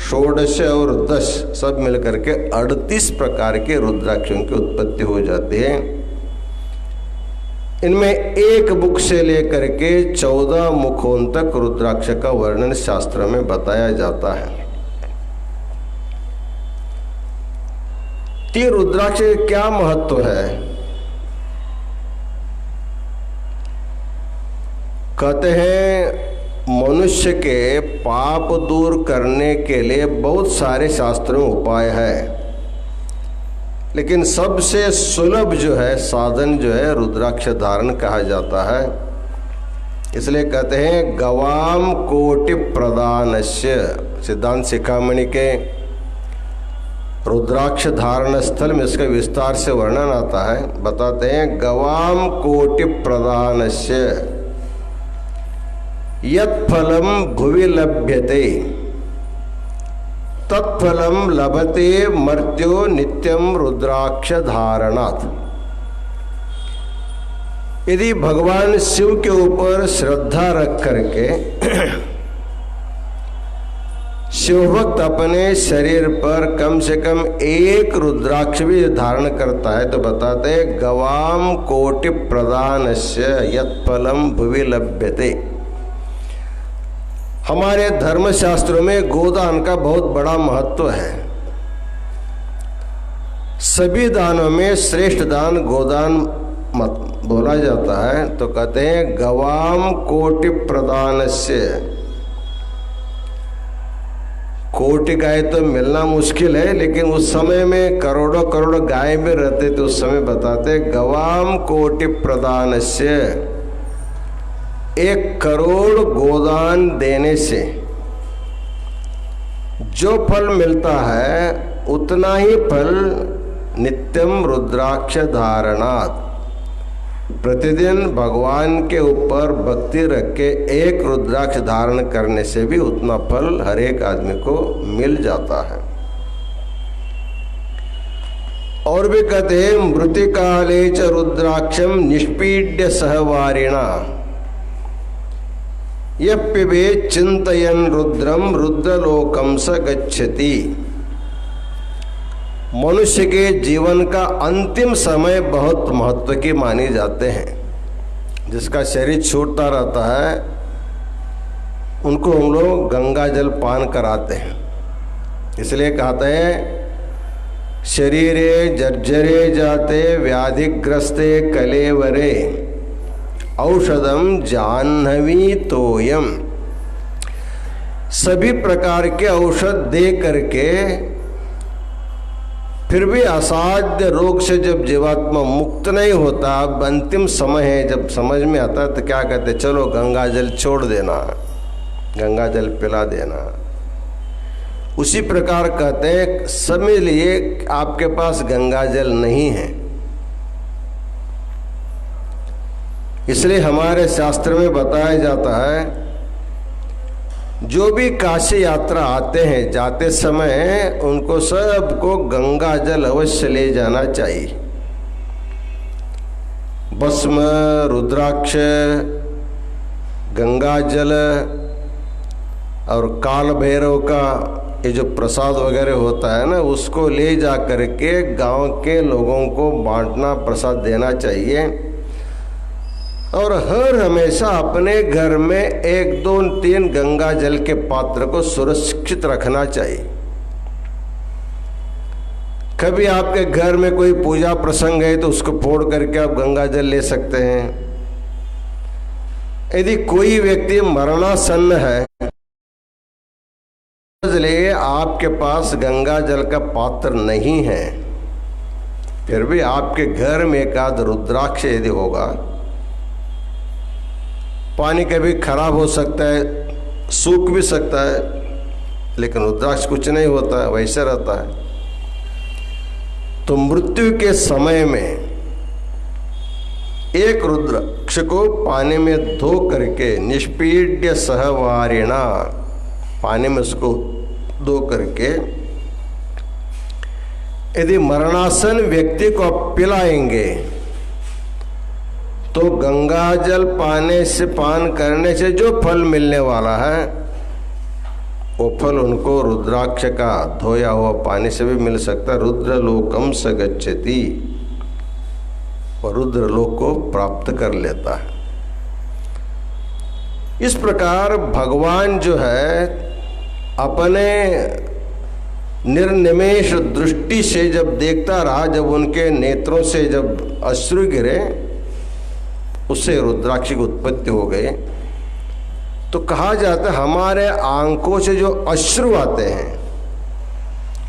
16 और 10 सब मिलकर के 38 प्रकार के रुद्राक्षों की उत्पत्ति हो जाती है। इनमें एक मुख से लेकर के 14 मुखों तक रुद्राक्ष का वर्णन शास्त्र में बताया जाता है। ये रुद्राक्ष क्या महत्व है? कहते हैं मनुष्य के पाप दूर करने के लिए बहुत सारे शास्त्रों में उपाय है, लेकिन सबसे सुलभ जो है साधन जो है रुद्राक्ष धारण कहा जाता है। इसलिए कहते हैं गवाम कोटि प्रदानस्य, सिद्धांत शिखामणि के रुद्राक्ष धारण स्थल में इसका विस्तार से वर्णन आता है। बताते हैं गवाम कोटि प्रदानस्य यत्फलम भुवि लभ्यते तत्फलम लभते मर्त्यो नित्यम रुद्राक्ष धारणात्। यदि भगवान शिव के ऊपर श्रद्धा रख करके शिव भक्त अपने शरीर पर कम से कम एक रुद्राक्ष भी धारण करता है तो बताते हैं गवाम कोटि प्रदानस्य यत्फलम भुवि लभ्यते। हमारे धर्मशास्त्रों में गोदान का बहुत बड़ा महत्व है। सभी दानों में श्रेष्ठ दान गोदान मत बोला जाता है तो कहते हैं गवाम कोटि प्रदानस्य। कोटि गाय तो मिलना मुश्किल है, लेकिन उस समय में करोड़ों करोड़ गाय भी रहते तो उस समय बताते गवाम कोटि प्रदानस्य। 1 करोड़ गोदान देने से जो फल मिलता है उतना ही फल नित्यम रुद्राक्ष धारणात्। प्रतिदिन भगवान के ऊपर भक्ति रख के 1 रुद्राक्ष धारण करने से भी उतना फल हर एक आदमी को मिल जाता है। और भी कहते हैं मृतिकाले च रुद्राक्षम निष्पीड्य सहवारिणा यः पिबेत् चिंतयन् रुद्रम रुद्रलोकम स गच्छति। मनुष्य के जीवन का अंतिम समय बहुत महत्व की मानी जाते हैं। जिसका शरीर छूटता रहता है उनको हम लोग गंगा जल पान कराते हैं। इसलिए कहते हैं शरीरे जर्जरे जाते व्याधिग्रस्ते कलेवरे औषधम जाह्नवी तोयम। सभी प्रकार के औषध दे करके फिर भी असाध्य रोग से जब जीवात्मा मुक्त नहीं होता, अब अंतिम समय है, जब समझ में आता है तो क्या कहते, चलो गंगा जल छोड़ देना, गंगा जल पिला देना। उसी प्रकार कहते हैं समझ लिए आपके पास गंगा जल नहीं है। इसलिए हमारे शास्त्र में बताया जाता है जो भी काशी यात्रा आते हैं जाते समय उनको सबको गंगा जल अवश्य ले जाना चाहिए। भस्म, रुद्राक्ष, गंगा जल और काल भैरव का ये जो प्रसाद वगैरह होता है ना, उसको ले जा करके गांव के लोगों को बांटना, प्रसाद देना चाहिए। और हर हमेशा अपने घर में 1, 2, 3 गंगा जल के पात्र को सुरक्षित रखना चाहिए। कभी आपके घर में कोई पूजा प्रसंग है तो उसको फोड़ करके आप गंगा जल ले सकते हैं। यदि कोई व्यक्ति मरणासन्न है, इसलिए आपके पास गंगा जल का पात्र नहीं है, फिर भी आपके घर में एक आध रुद्राक्ष यदि होगा, पानी कभी खराब हो सकता है, सूख भी सकता है, लेकिन रुद्राक्ष कुछ नहीं होता है, वैसे रहता है। तो मृत्यु के समय में एक रुद्राक्ष को पानी में धो करके निष्पीड्य सहवारिणा, पानी में उसको धो करके यदि मरणासन व्यक्ति को आप पिलाएंगे तो गंगा जल पान करने से जो फल मिलने वाला है वो फल उनको रुद्राक्ष का धोया हुआ पानी से भी मिल सकता है। रुद्रलोकम स गच्छति, और रुद्रलोक को प्राप्त कर लेता है। इस प्रकार भगवान जो है अपने निर्निमेष दृष्टि से जब देखता रहा, जब उनके नेत्रों से जब अश्रु गिरे, उससे रुद्राक्ष की उत्पत्ति हो गई। तो कहा जाता है हमारे आंखों से जो अश्रु आते हैं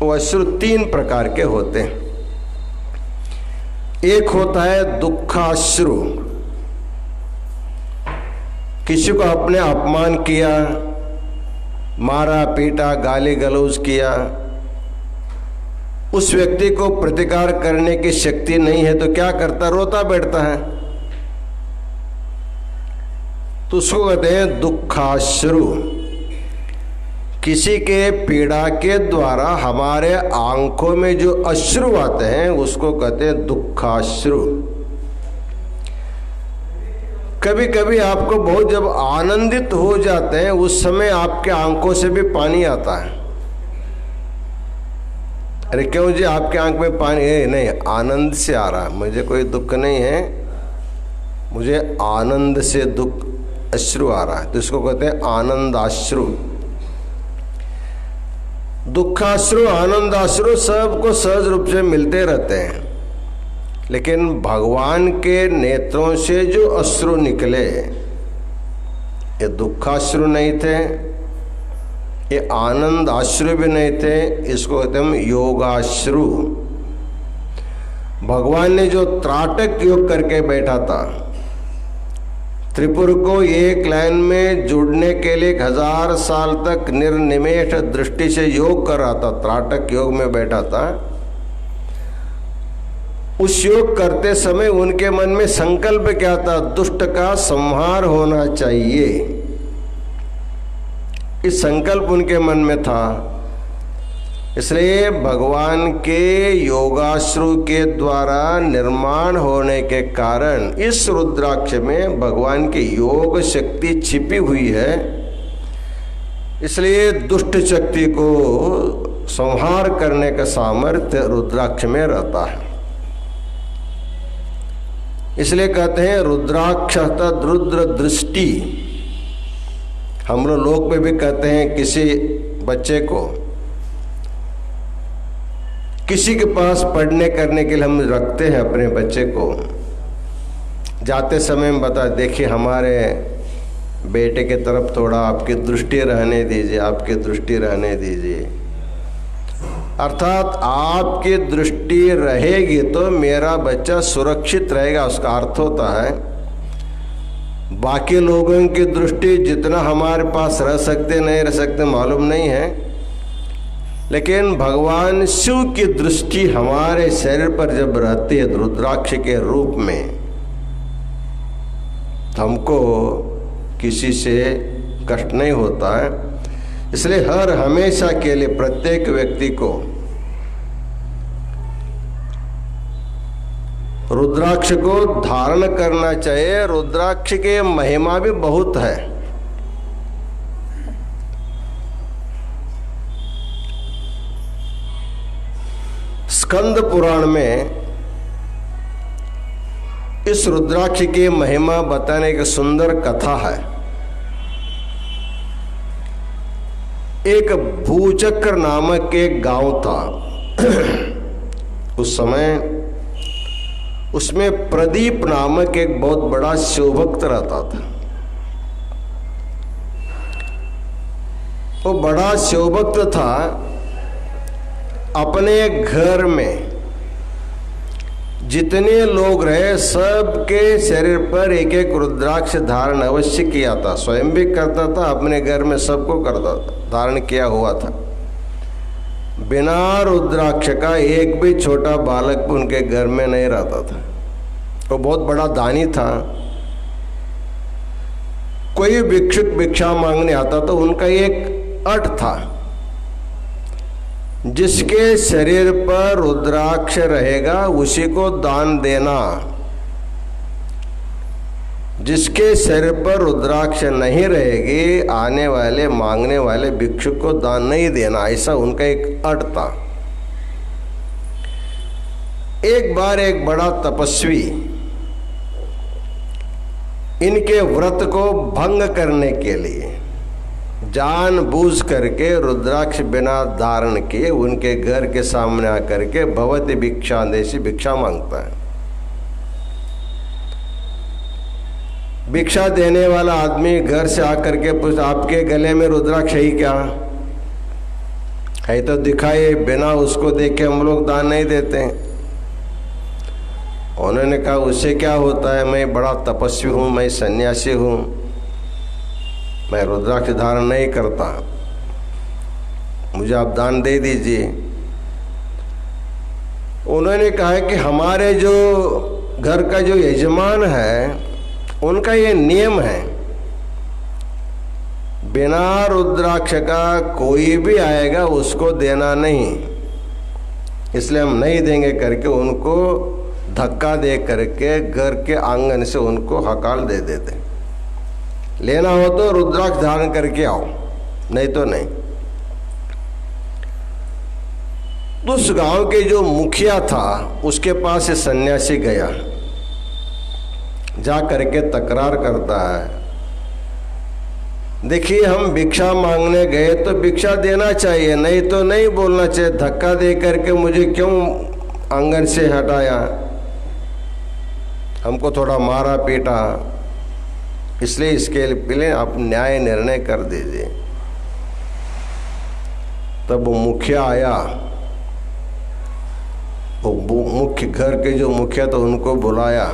वो अश्रु 3 प्रकार के होते हैं। एक होता है दुखाश्रु, किसी को आपने अपमान किया, मारा पीटा, गाली गलौज किया, उस व्यक्ति को प्रतिकार करने की शक्ति नहीं है तो क्या करता, रोता बैठता है, तो उसको कहते हैं दुखाश्रु। किसी के पीड़ा के द्वारा हमारे आंखों में जो अश्रु आते हैं उसको कहते हैं दुखाश्रु। कभी कभी आपको बहुत जब आनंदित हो जाते हैं उस समय आपके आंखों से भी पानी आता है। अरे क्यों जी आपके आंख में पानी है? नहीं, आनंद से आ रहा है, मुझे कोई दुख नहीं है, मुझे आनंद से दुख अश्रु आ रहा है, तो इसको कहते हैं आनंदाश्रु। दुखाश्रु आनंदाश्रु सबको सहज रूप से मिलते रहते हैं, लेकिन भगवान के नेत्रों से जो अश्रु निकले ये दुखाश्रु नहीं थे, ये आनंद आश्रु भी नहीं थे, इसको कहते हम योगाश्रु। भगवान ने जो त्राटक योग करके बैठा था, त्रिपुर को एक लाइन में जुड़ने के लिए 1000 साल तक निर्निमेष दृष्टि से योग कर रहा था, त्राटक योग में बैठा था। उस योग करते समय उनके मन में संकल्प क्या था? दुष्ट का संहार होना चाहिए, इस संकल्प उनके मन में था। इसलिए भगवान के योगाश्रु के द्वारा निर्माण होने के कारण इस रुद्राक्ष में भगवान की योग शक्ति छिपी हुई है। इसलिए दुष्ट शक्ति को संहार करने का सामर्थ्य रुद्राक्ष में रहता है। इसलिए कहते हैं रुद्राक्ष तद रुद्र दृष्टि। हम लोग में भी कहते हैं किसी बच्चे को किसी के पास पढ़ने करने के लिए हम रखते हैं अपने बच्चे को, जाते समय हम बता देखिए हमारे बेटे के तरफ थोड़ा आपकी दृष्टि रहने दीजिए, आपकी दृष्टि रहने दीजिए। अर्थात आपकी दृष्टि रहेगी तो मेरा बच्चा सुरक्षित रहेगा, उसका अर्थ होता है। बाकी लोगों की दृष्टि जितना हमारे पास रह सकते नहीं रह सकते मालूम नहीं है, लेकिन भगवान शिव की दृष्टि हमारे शरीर पर जब रहती है रुद्राक्ष के रूप में, तो हमको किसी से कष्ट नहीं होता है। इसलिए हर हमेशा के लिए प्रत्येक व्यक्ति को रुद्राक्ष को धारण करना चाहिए। रुद्राक्ष के महिमा भी बहुत है। स्कंद पुराण में इस रुद्राक्ष की महिमा बताने की सुंदर कथा है। एक भूचक्र नामक एक गांव था। उस समय उसमें प्रदीप नामक एक बहुत बड़ा शिवभक्त रहता था। वो बड़ा शिवभक्त था। अपने घर में जितने लोग रहे सबके शरीर पर एक एक रुद्राक्ष धारण अवश्य किया था। स्वयं भी करता था, अपने घर में सबको करता था, धारण किया हुआ था। बिना रुद्राक्ष का एक भी छोटा बालक उनके घर में नहीं रहता था। वो बहुत बड़ा दानी था। कोई भिक्षुक भिक्षा मांगने आता तो उनका एक अट था, जिसके शरीर पर रुद्राक्ष रहेगा उसी को दान देना, जिसके शरीर पर रुद्राक्ष नहीं रहेगी आने वाले मांगने वाले भिक्षुक को दान नहीं देना। ऐसा उनका एक अट था। एक बार एक बड़ा तपस्वी इनके व्रत को भंग करने के लिए जानबूझ करके रुद्राक्ष बिना धारण किए उनके घर के सामने आकर के भवति भिक्षा देशी भिक्षा मांगता है। भिक्षा देने वाला आदमी घर से आकर के पूछता, आपके गले में रुद्राक्ष है क्या? है तो दिखाए, बिना उसको देखे हम लोग दान नहीं देते हैं। उन्होंने कहा उससे क्या होता है, मैं बड़ा तपस्वी हूँ, मैं सन्यासी हूँ, मैं रुद्राक्ष धारण नहीं करता, मुझे आप दान दे दीजिए। उन्होंने कहा कि हमारे जो घर का जो यजमान है उनका ये नियम है, बिना रुद्राक्ष का कोई भी आएगा उसको देना नहीं, इसलिए हम नहीं देंगे करके उनको धक्का दे करके घर के आंगन से उनको हकाल दे देते। लेना हो तो रुद्राक्ष धारण करके आओ, नहीं तो नहीं। तो उस गांव के जो मुखिया था उसके पास ये सन्यासी गया, जा करके तकरार करता है, देखिए हम भिक्षा मांगने गए तो भिक्षा देना चाहिए, नहीं तो नहीं बोलना चाहिए। धक्का दे करके मुझे क्यों आंगन से हटाया, हमको थोड़ा मारा पीटा, इसलिए इसके लिए आप न्याय निर्णय कर दीजिए। तब वो मुखिया आया, वो मुख्य घर के जो मुखिया तो उनको बुलाया,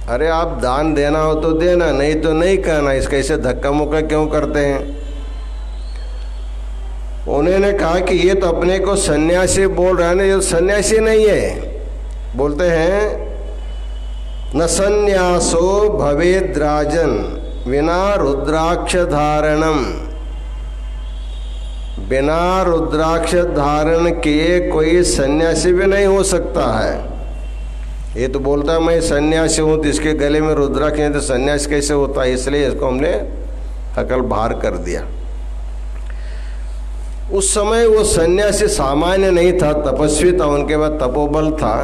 अरे आप दान देना हो तो देना, नहीं तो नहीं करना, इसका ऐसे धक्का मुक्का क्यों करते हैं। उन्होंने कहा कि ये तो अपने को सन्यासी बोल रहा है ना, ये सन्यासी नहीं है। बोलते हैं न सन्यासो भवेद राजन विना रुद्राक्ष धारणम, बिना रुद्राक्ष धारण किए कोई सन्यासी भी नहीं हो सकता है। ये तो बोलता है मैं सन्यासी हूँ, तो इसके गले में रुद्राक्ष नहीं तो सन्यासी कैसे होता है, इसलिए इसको हमने अकल बाहर कर दिया। उस समय वो सन्यासी सामान्य नहीं था, तपस्वी था, उनके बाद तपोबल था।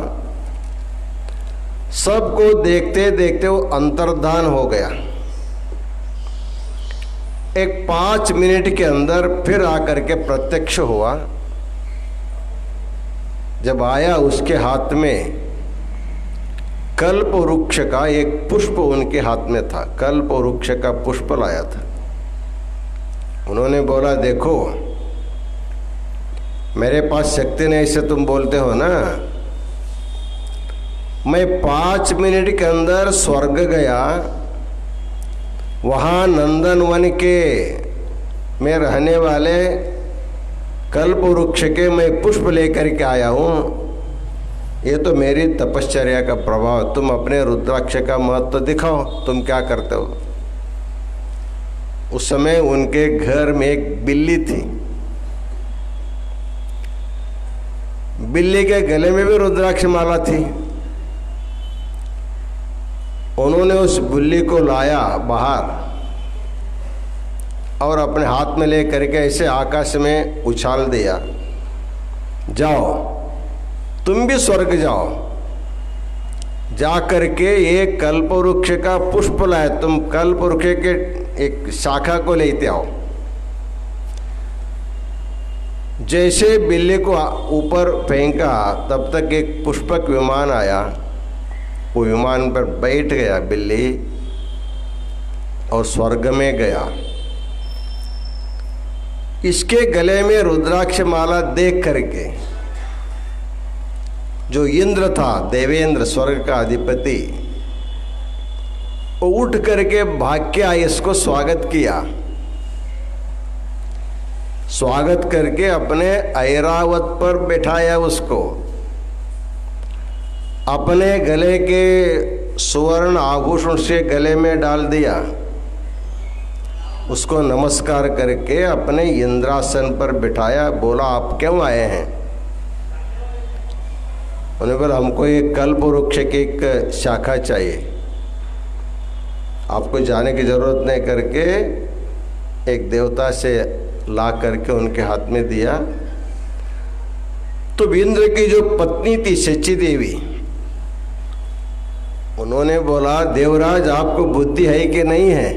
सबको देखते देखते वो अंतर्धान हो गया। एक 5 मिनट के अंदर फिर आकर के प्रत्यक्ष हुआ। जब आया उसके हाथ में कल्प वृक्ष का एक पुष्प उनके हाथ में था, कल्प वृक्ष का पुष्प लाया था। उन्होंने बोला देखो मेरे पास शक्ति नहीं से तुम बोलते हो ना, मैं 5 मिनट के अंदर स्वर्ग गया, वहाँ नंदनवन के में रहने वाले कल्प वृक्ष के मैं पुष्प लेकर के आया हूँ। ये तो मेरी तपश्चर्या का प्रभाव। तुम अपने रुद्राक्ष का महत्व तो दिखाओ, तुम क्या करते हो। उस समय उनके घर में एक बिल्ली थी, बिल्ली के गले में भी रुद्राक्ष माला थी। उन्होंने उस बिल्ली को लाया बाहर और अपने हाथ में ले करके ऐसे आकाश में उछाल दिया, जाओ तुम भी स्वर्ग जाओ। जा करके एक कल्प वृक्ष का पुष्प लाए, तुम कल्प वृक्ष के एक शाखा को लेते आओ। जैसे बिल्ली को ऊपर फेंका तब तक एक पुष्पक विमान आया, वो विमान पर बैठ गया बिल्ली और स्वर्ग में गया। इसके गले में रुद्राक्ष माला देख करके जो इंद्र था, देवेंद्र स्वर्ग का अधिपति, वो उठ करके भाग के आए, इसको स्वागत किया। स्वागत करके अपने ऐरावत पर बैठाया, उसको अपने गले के सुवर्ण आभूषण से गले में डाल दिया, उसको नमस्कार करके अपने इंद्रासन पर बिठाया। बोला आप क्यों आए हैं। उन्होंने बोला हमको एक कल्प वृक्ष की एक शाखा चाहिए, आपको जाने की जरूरत नहीं करके एक देवता से ला करके उनके हाथ में दिया। तो इंद्र की जो पत्नी थी शची देवी, उन्होंने बोला देवराज आपको बुद्धि है कि नहीं है,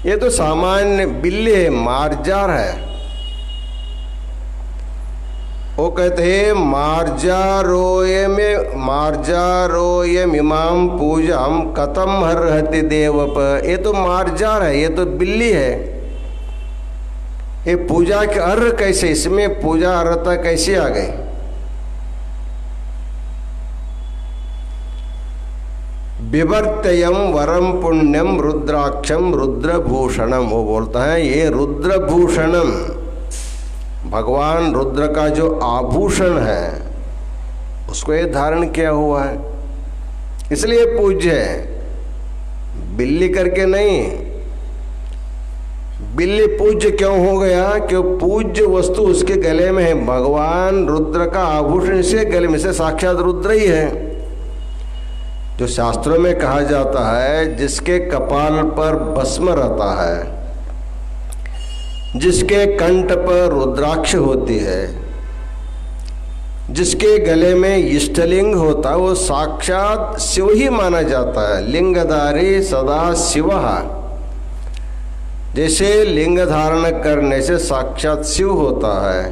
ये तो सामान्य बिल्ली है, मार्जार है। वो कहते हैं मार्जारोयम इमाम पूजाम कतम हर्हति देवप। ये तो मार्जार है, ये तो बिल्ली है, ये पूजा के अर्ह कैसे, इसमें पूजा अर्हता कैसे आ गई। बिभर्तयम वरम पुण्यम रुद्राक्षम रुद्रभूषणम। वो बोलता है ये रुद्रभूषणम, भगवान रुद्र का जो आभूषण है उसको ये धारण किया हुआ है, इसलिए पूज्य है। बिल्ली करके नहीं, बिल्ली पूज्य क्यों हो गया? कि पूज्य वस्तु उसके गले में है। भगवान रुद्र का आभूषण से गले में से साक्षात रुद्र ही है। जो शास्त्रों में कहा जाता है, जिसके कपाल पर भस्म रहता है, जिसके कंठ पर रुद्राक्ष होती है, जिसके गले में इष्टलिंग होता है, वो साक्षात शिव ही माना जाता है। लिंगधारी सदा शिव। जैसे लिंग धारण करने से साक्षात शिव होता है,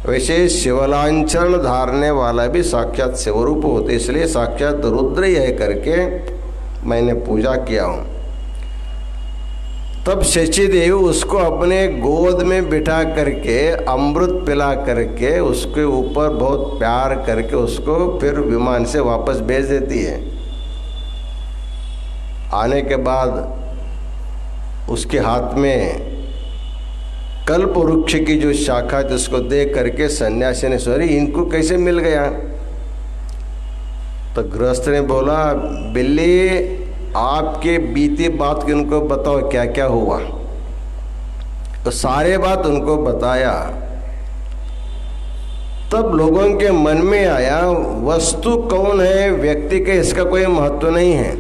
वैसे शिवलांछन धारने वाला भी साक्षात शिवरूप होते। इसलिए साक्षात रुद्र ही है करके मैंने पूजा किया हूँ। तब शची देवी उसको अपने गोद में बिठा करके अमृत पिला करके उसके ऊपर बहुत प्यार करके उसको फिर विमान से वापस भेज देती है। आने के बाद उसके हाथ में कल्प वृक्ष की जो शाखा थी उसको देख करके सन्यासी ने सोचा, इनको कैसे मिल गया? तो गृहस्थ ने बोला, बिल्ली आपके बीती बात के उनको बताओ क्या क्या हुआ। तो सारे बात उनको बताया। तब लोगों के मन में आया, वस्तु कौन है, व्यक्ति के इसका कोई महत्व नहीं है।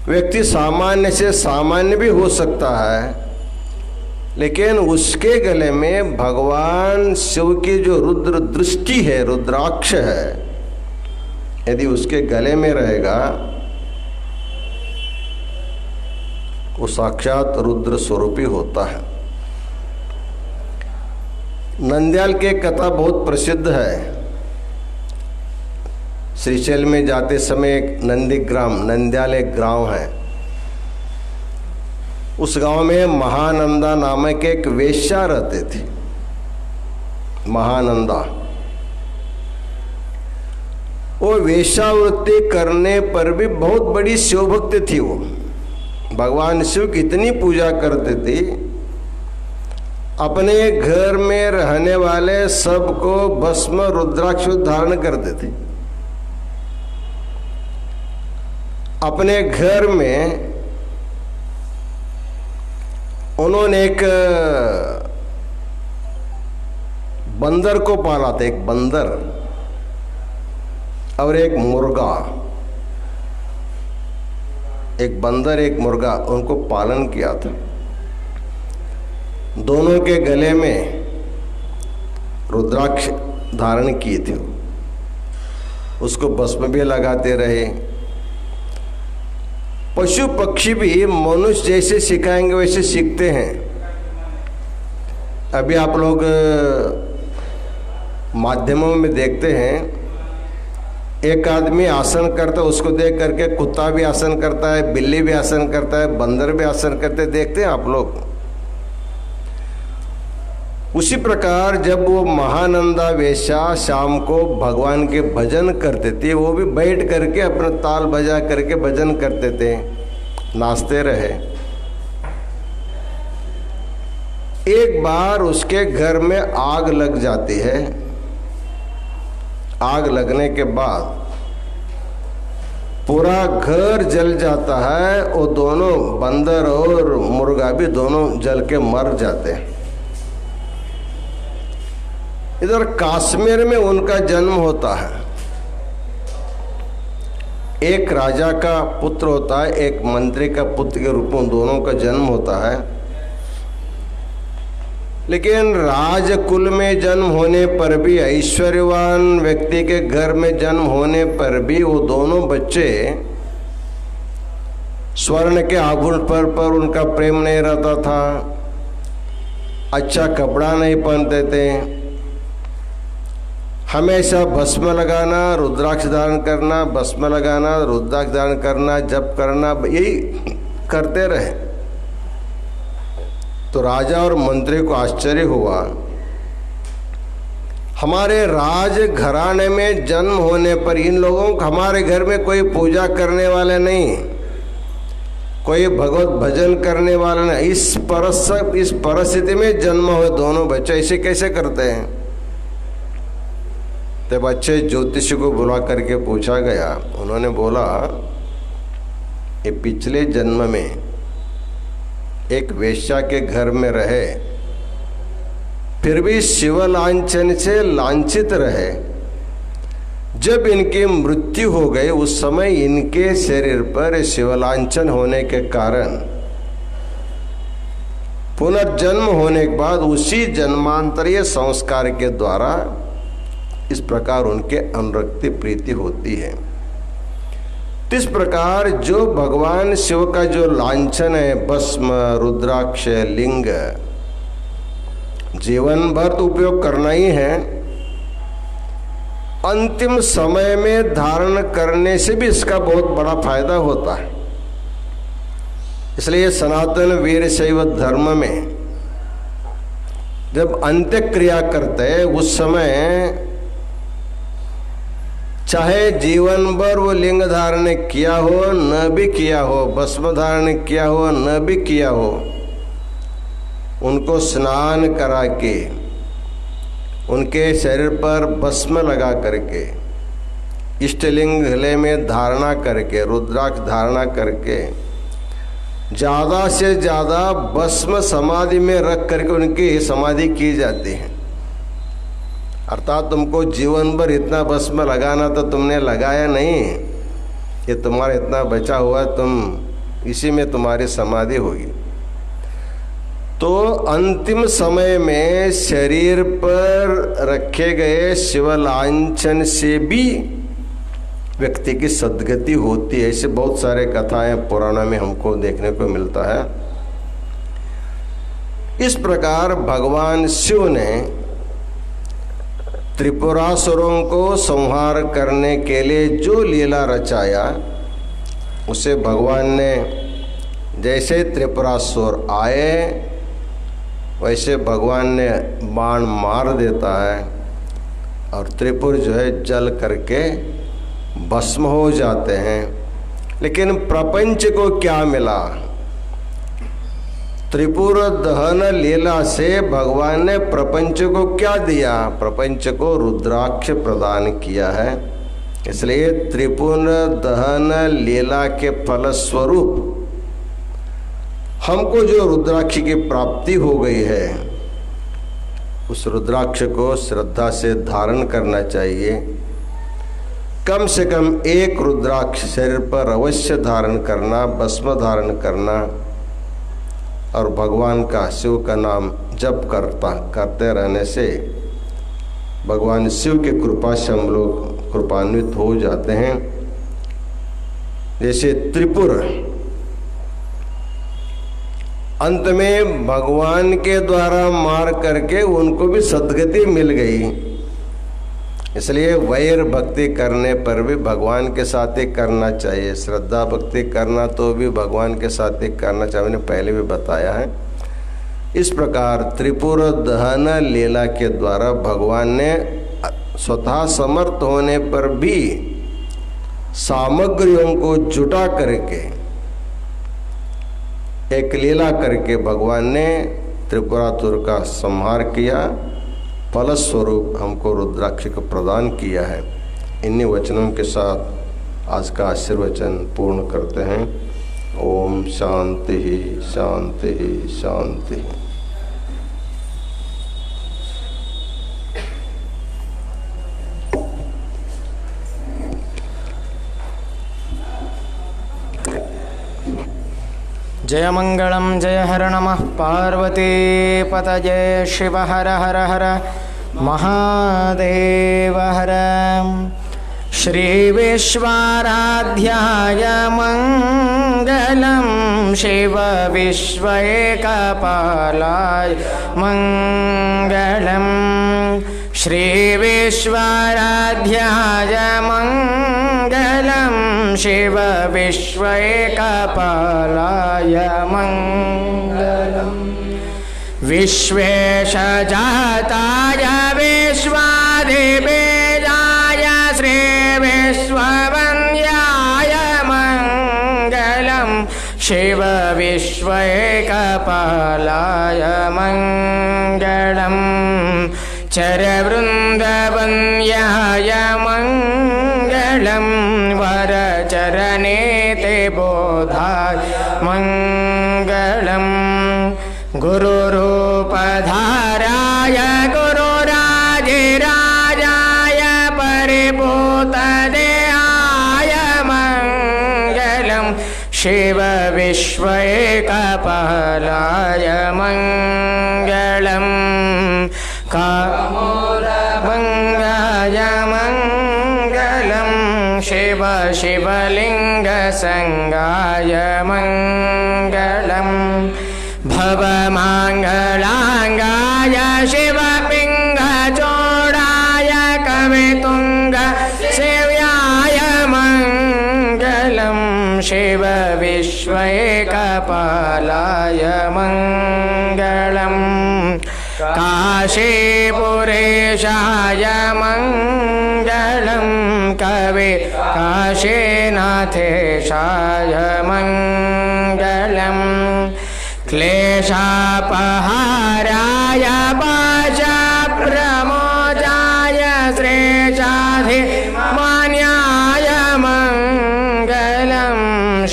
व्यक्ति सामान्य से सामान्य भी हो सकता है, लेकिन उसके गले में भगवान शिव की जो रुद्र दृष्टि है, रुद्राक्ष है, यदि उसके गले में रहेगा, वो साक्षात रुद्र स्वरूपी होता है। नंद्याल की कथा बहुत प्रसिद्ध है। श्रीशैल में जाते समय एक नंदीग्राम, नंद्याल एक गांव है। उस गांव में महानंदा नामक एक वेश्या रहते थे। महानंदा, वो वेश्यावृत्ति करने पर भी बहुत बड़ी शिवभक्त थी। वो भगवान शिव की इतनी पूजा करते थे, अपने घर में रहने वाले सबको भस्म रुद्राक्ष धारण करते थे। अपने घर में उन्होंने एक बंदर को पाला था, एक बंदर और एक मुर्गा। एक बंदर एक मुर्गा, उनको पालन किया था। दोनों के गले में रुद्राक्ष धारण किए थे। उसको भस्म भी लगाते रहे। पशु पक्षी भी मनुष्य जैसे सिखाएंगे वैसे सीखते हैं। अभी आप लोग माध्यमों में देखते हैं, एक आदमी आसन करता है, उसको देख करके कुत्ता भी आसन करता है, बिल्ली भी आसन करता है, बंदर भी आसन करते, देखते हैं आप लोग। उसी प्रकार जब वो महानंदा वेश्या शाम को भगवान के भजन करते थे, वो भी बैठ करके अपना ताल बजा करके भजन करते थे, नाचते रहे। एक बार उसके घर में आग लग जाती है। आग लगने के बाद पूरा घर जल जाता है और दोनों बंदर और मुर्गा भी दोनों जल के मर जाते हैं। इधर कश्मीर में उनका जन्म होता है। एक राजा का पुत्र होता है, एक मंत्री का पुत्र के रूप में दोनों का जन्म होता है। लेकिन राजकुल में जन्म होने पर भी, ऐश्वर्यवान व्यक्ति के घर में जन्म होने पर भी वो दोनों बच्चे स्वर्ण के आभूषण पर उनका प्रेम नहीं रहता था, अच्छा कपड़ा नहीं पहनते थे, हमेशा भस्म लगाना, रुद्राक्ष धारण करना, भस्म लगाना, रुद्राक्ष धारण करना, जप करना, यही करते रहे। तो राजा और मंत्री को आश्चर्य हुआ, हमारे राज घराने में जन्म होने पर इन लोगों को, हमारे घर में कोई पूजा करने वाले नहीं, कोई भगवत भजन करने वाला नहीं, इस परिस्थिति में जन्म हुए दोनों बच्चे ऐसे कैसे करते हैं? तब अच्छे ज्योतिषी को बुला करके पूछा गया। उन्होंने बोला, ये पिछले जन्म में एक वेश्या के घर में रहे, फिर भी शिव लांछन से लांछित रहे। जब इनकी मृत्यु हो गई उस समय इनके शरीर पर शिवलांछन होने के कारण पुनर्जन्म होने के बाद उसी जन्मांतरीय संस्कार के द्वारा इस प्रकार उनके अनुरक्ति प्रीति होती है। इस प्रकार जो भगवान शिव का जो लांछन है, भस्म, रुद्राक्ष, लिंग, जीवन भर तो उपयोग करना ही है, अंतिम समय में धारण करने से भी इसका बहुत बड़ा फायदा होता है। इसलिए सनातन वीर शैव धर्म में जब अंत्य क्रिया करते हैं उस समय चाहे जीवन भर वो लिंग धारण किया हो न भी किया हो, भस्म धारण किया हो न भी किया हो, उनको स्नान करा के उनके शरीर पर भस्म लगा करके इष्टलिंग गले में धारणा करके रुद्राक्ष धारणा करके ज़्यादा से ज़्यादा भस्म समाधि में रख करके उनकी समाधि की जाती है। अर्थात तुमको जीवन भर इतना भस्म लगाना तो तुमने लगाया नहीं, ये तुम्हारा इतना बचा हुआ, तुम इसी में तुम्हारी समाधि होगी। तो अंतिम समय में शरीर पर रखे गए शिवलांछन से भी व्यक्ति की सद्गति होती है। ऐसे बहुत सारे कथाएं पुराणों में हमको देखने को मिलता है। इस प्रकार भगवान शिव ने त्रिपुरासुरों को संहार करने के लिए जो लीला रचाया, उसे भगवान ने जैसे त्रिपुरासुर आए वैसे भगवान ने बाण मार देता है और त्रिपुर जो है जल करके भस्म हो जाते हैं। लेकिन प्रपंच को क्या मिला? त्रिपुर दहन लीला से भगवान ने प्रपंच को क्या दिया? प्रपंच को रुद्राक्ष प्रदान किया है। इसलिए त्रिपुर दहन लीला के फलस्वरूप हमको जो रुद्राक्ष की प्राप्ति हो गई है, उस रुद्राक्ष को श्रद्धा से धारण करना चाहिए। कम से कम एक रुद्राक्ष शरीर पर अवश्य धारण करना, भस्म धारण करना और भगवान का, शिव का नाम जप करते रहने से भगवान शिव की कृपा से हम लोग कृपान्वित हो जाते हैं। जैसे त्रिपुर अंत में भगवान के द्वारा मार करके उनको भी सद्गति मिल गई। इसलिए वैर भक्ति करने पर भी भगवान के साथ ही करना चाहिए। श्रद्धा भक्ति करना तो भी भगवान के साथ ही करना चाहिए, मैंने पहले भी बताया है। इस प्रकार त्रिपुर दहन लीला के द्वारा भगवान ने स्वतः समर्थ होने पर भी सामग्रियों को जुटा करके एक लीला करके भगवान ने त्रिपुरासुर का संहार किया, फलस्वरूप हमको रुद्राक्ष को प्रदान किया है। इन्हीं वचनों के साथ आज का आशीर्वचन पूर्ण करते हैं। ओम शांति शांति शांति। जय मंगलम जय हर नमः पार्वती पतये शिव हर हर हर महादेव हर। श्री विश्वाराध्याय मंगलम शिव विश्व एकपालाय मंगलम। श्री विश्वाराध्याय मंगलम शिव विश्व एकपालाय मंगलम। विश्वेशजाताय विश्वाधिपेजाय श्री विश्ववन्द्याय मंगलम शिव विश्व एकपालाय मंगलम। चरवृन्दवन्द्याय मंगलम वरचरणे ते बोधाय मंगलम। गुरुरूपधाराय गुरुराजिराजाय परिभूतदेहाय मङ्गलं शिवविश्वैकपालाय मङ्गलं कामोरभङ्गाय मङ्गलं शिव शिवलिङ्गसङ्गाय मङ्गलम् भवमङ्गलाङ्गाय शिवपिङ्गचोडाय कवितुङ्गसेव्याय मङ्गलं शिवविश्वैकपालाय मङ्गलम् काशीपुरेशाय मङ्गलं कवि काशीनाथेशाय मङ्गलम् क्लेशापहाराय पाशप्रमोचाय श्रेष्ठाधिमान्याय मङ्गलं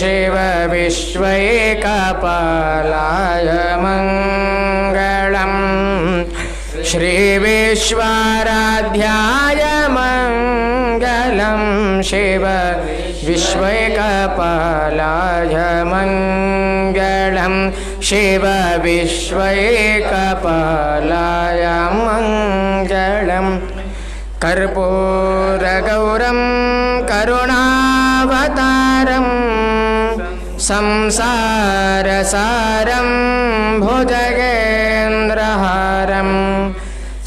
शिवविश्वैकपालाय मङ्गलम् श्रीविश्वाराध्याय मङ्गलं शिव विश्वैकपालाय मङ्गलं शिव विश्वैकपालाय मङ्गलम् कर्पूरगौरं करुणावतारं संसारसारं भुजगेन्द्रहारं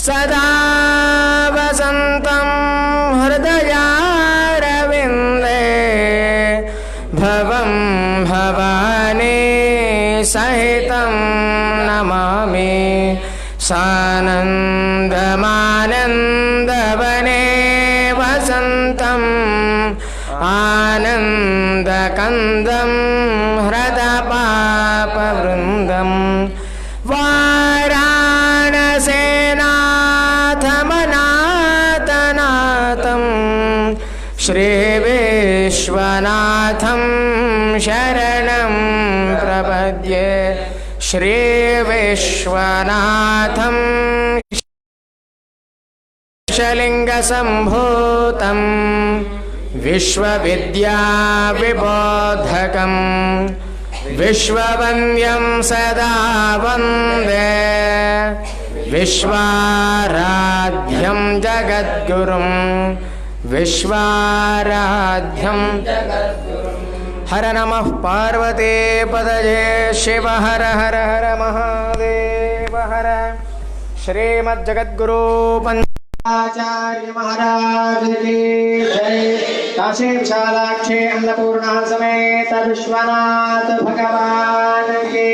सदा वसन्तं हृदयारविन्दे भवं भवानी सहितं नमामि सानन्दमानन्दवने वसन्तम् आनन्दकन्दं हृदपापवृन्दं वाराणसेनाथमनाथनाथं श्रीविश्वनाथं शरणं प्रपद्ये श्रीविश्वनाथं शलिङ्गसम्भूतं विश्वविद्याविबोधकं विश्ववन्द्यं सदा वन्दे विश्वाराध्यं जगद्गुरुं विश्वाराध्यं हर नमः पार्वती पदये शिव हर हर हर महादेव हर श्रीमज्जगद्गुरु आचार्य महाराज की जय। काशी विशालाक्षी अन्नपूर्णा समेत विश्वनाथ भगवान की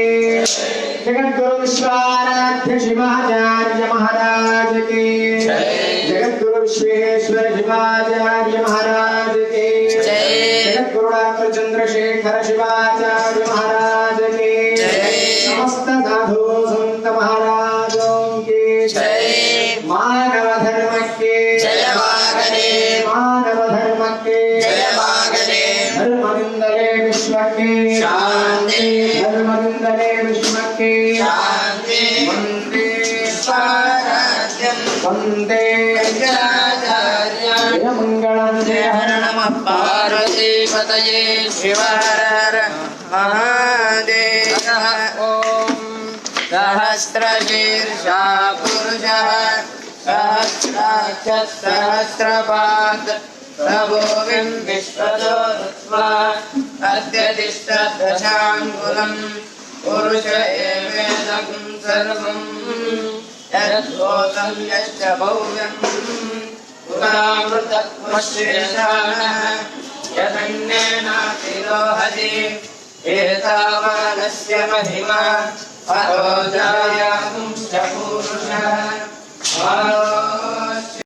जगद्गुरु विश्वाराध्य शिवाचार्य महाराज की जगद्गुरु विश्वेश्वर शिवाचार्य महाराज की जगद्गुरु डॉक्टर चंद्रशेखर शिवाचार्य महाराज की समस्त साधु संत महाराजों की मानव धर्म के मानव धर्म के धर्मविंदले विश्व के शांति धर्मविंदले विश्व के शांति वंदे स्वाराज्यं वंदे जय मंगलम जय हर नमः पार्वती पतये शिव हर हर महादेव। ओम सहस्रशीर्षा पुरुषः सहस्राक्षः सहस्रपाद प्रभुविं विश्वदोरुत्वा अत्यतिष्ठदशाङ्गुलं पुरुष एवेदं सर्वं यद्भूतं यश्च भव्यं पुरामृतत्वशेषाणः यदन्येनातिरोहति एतावानस्य महिमा अतो जायापुंश्च पुरुषः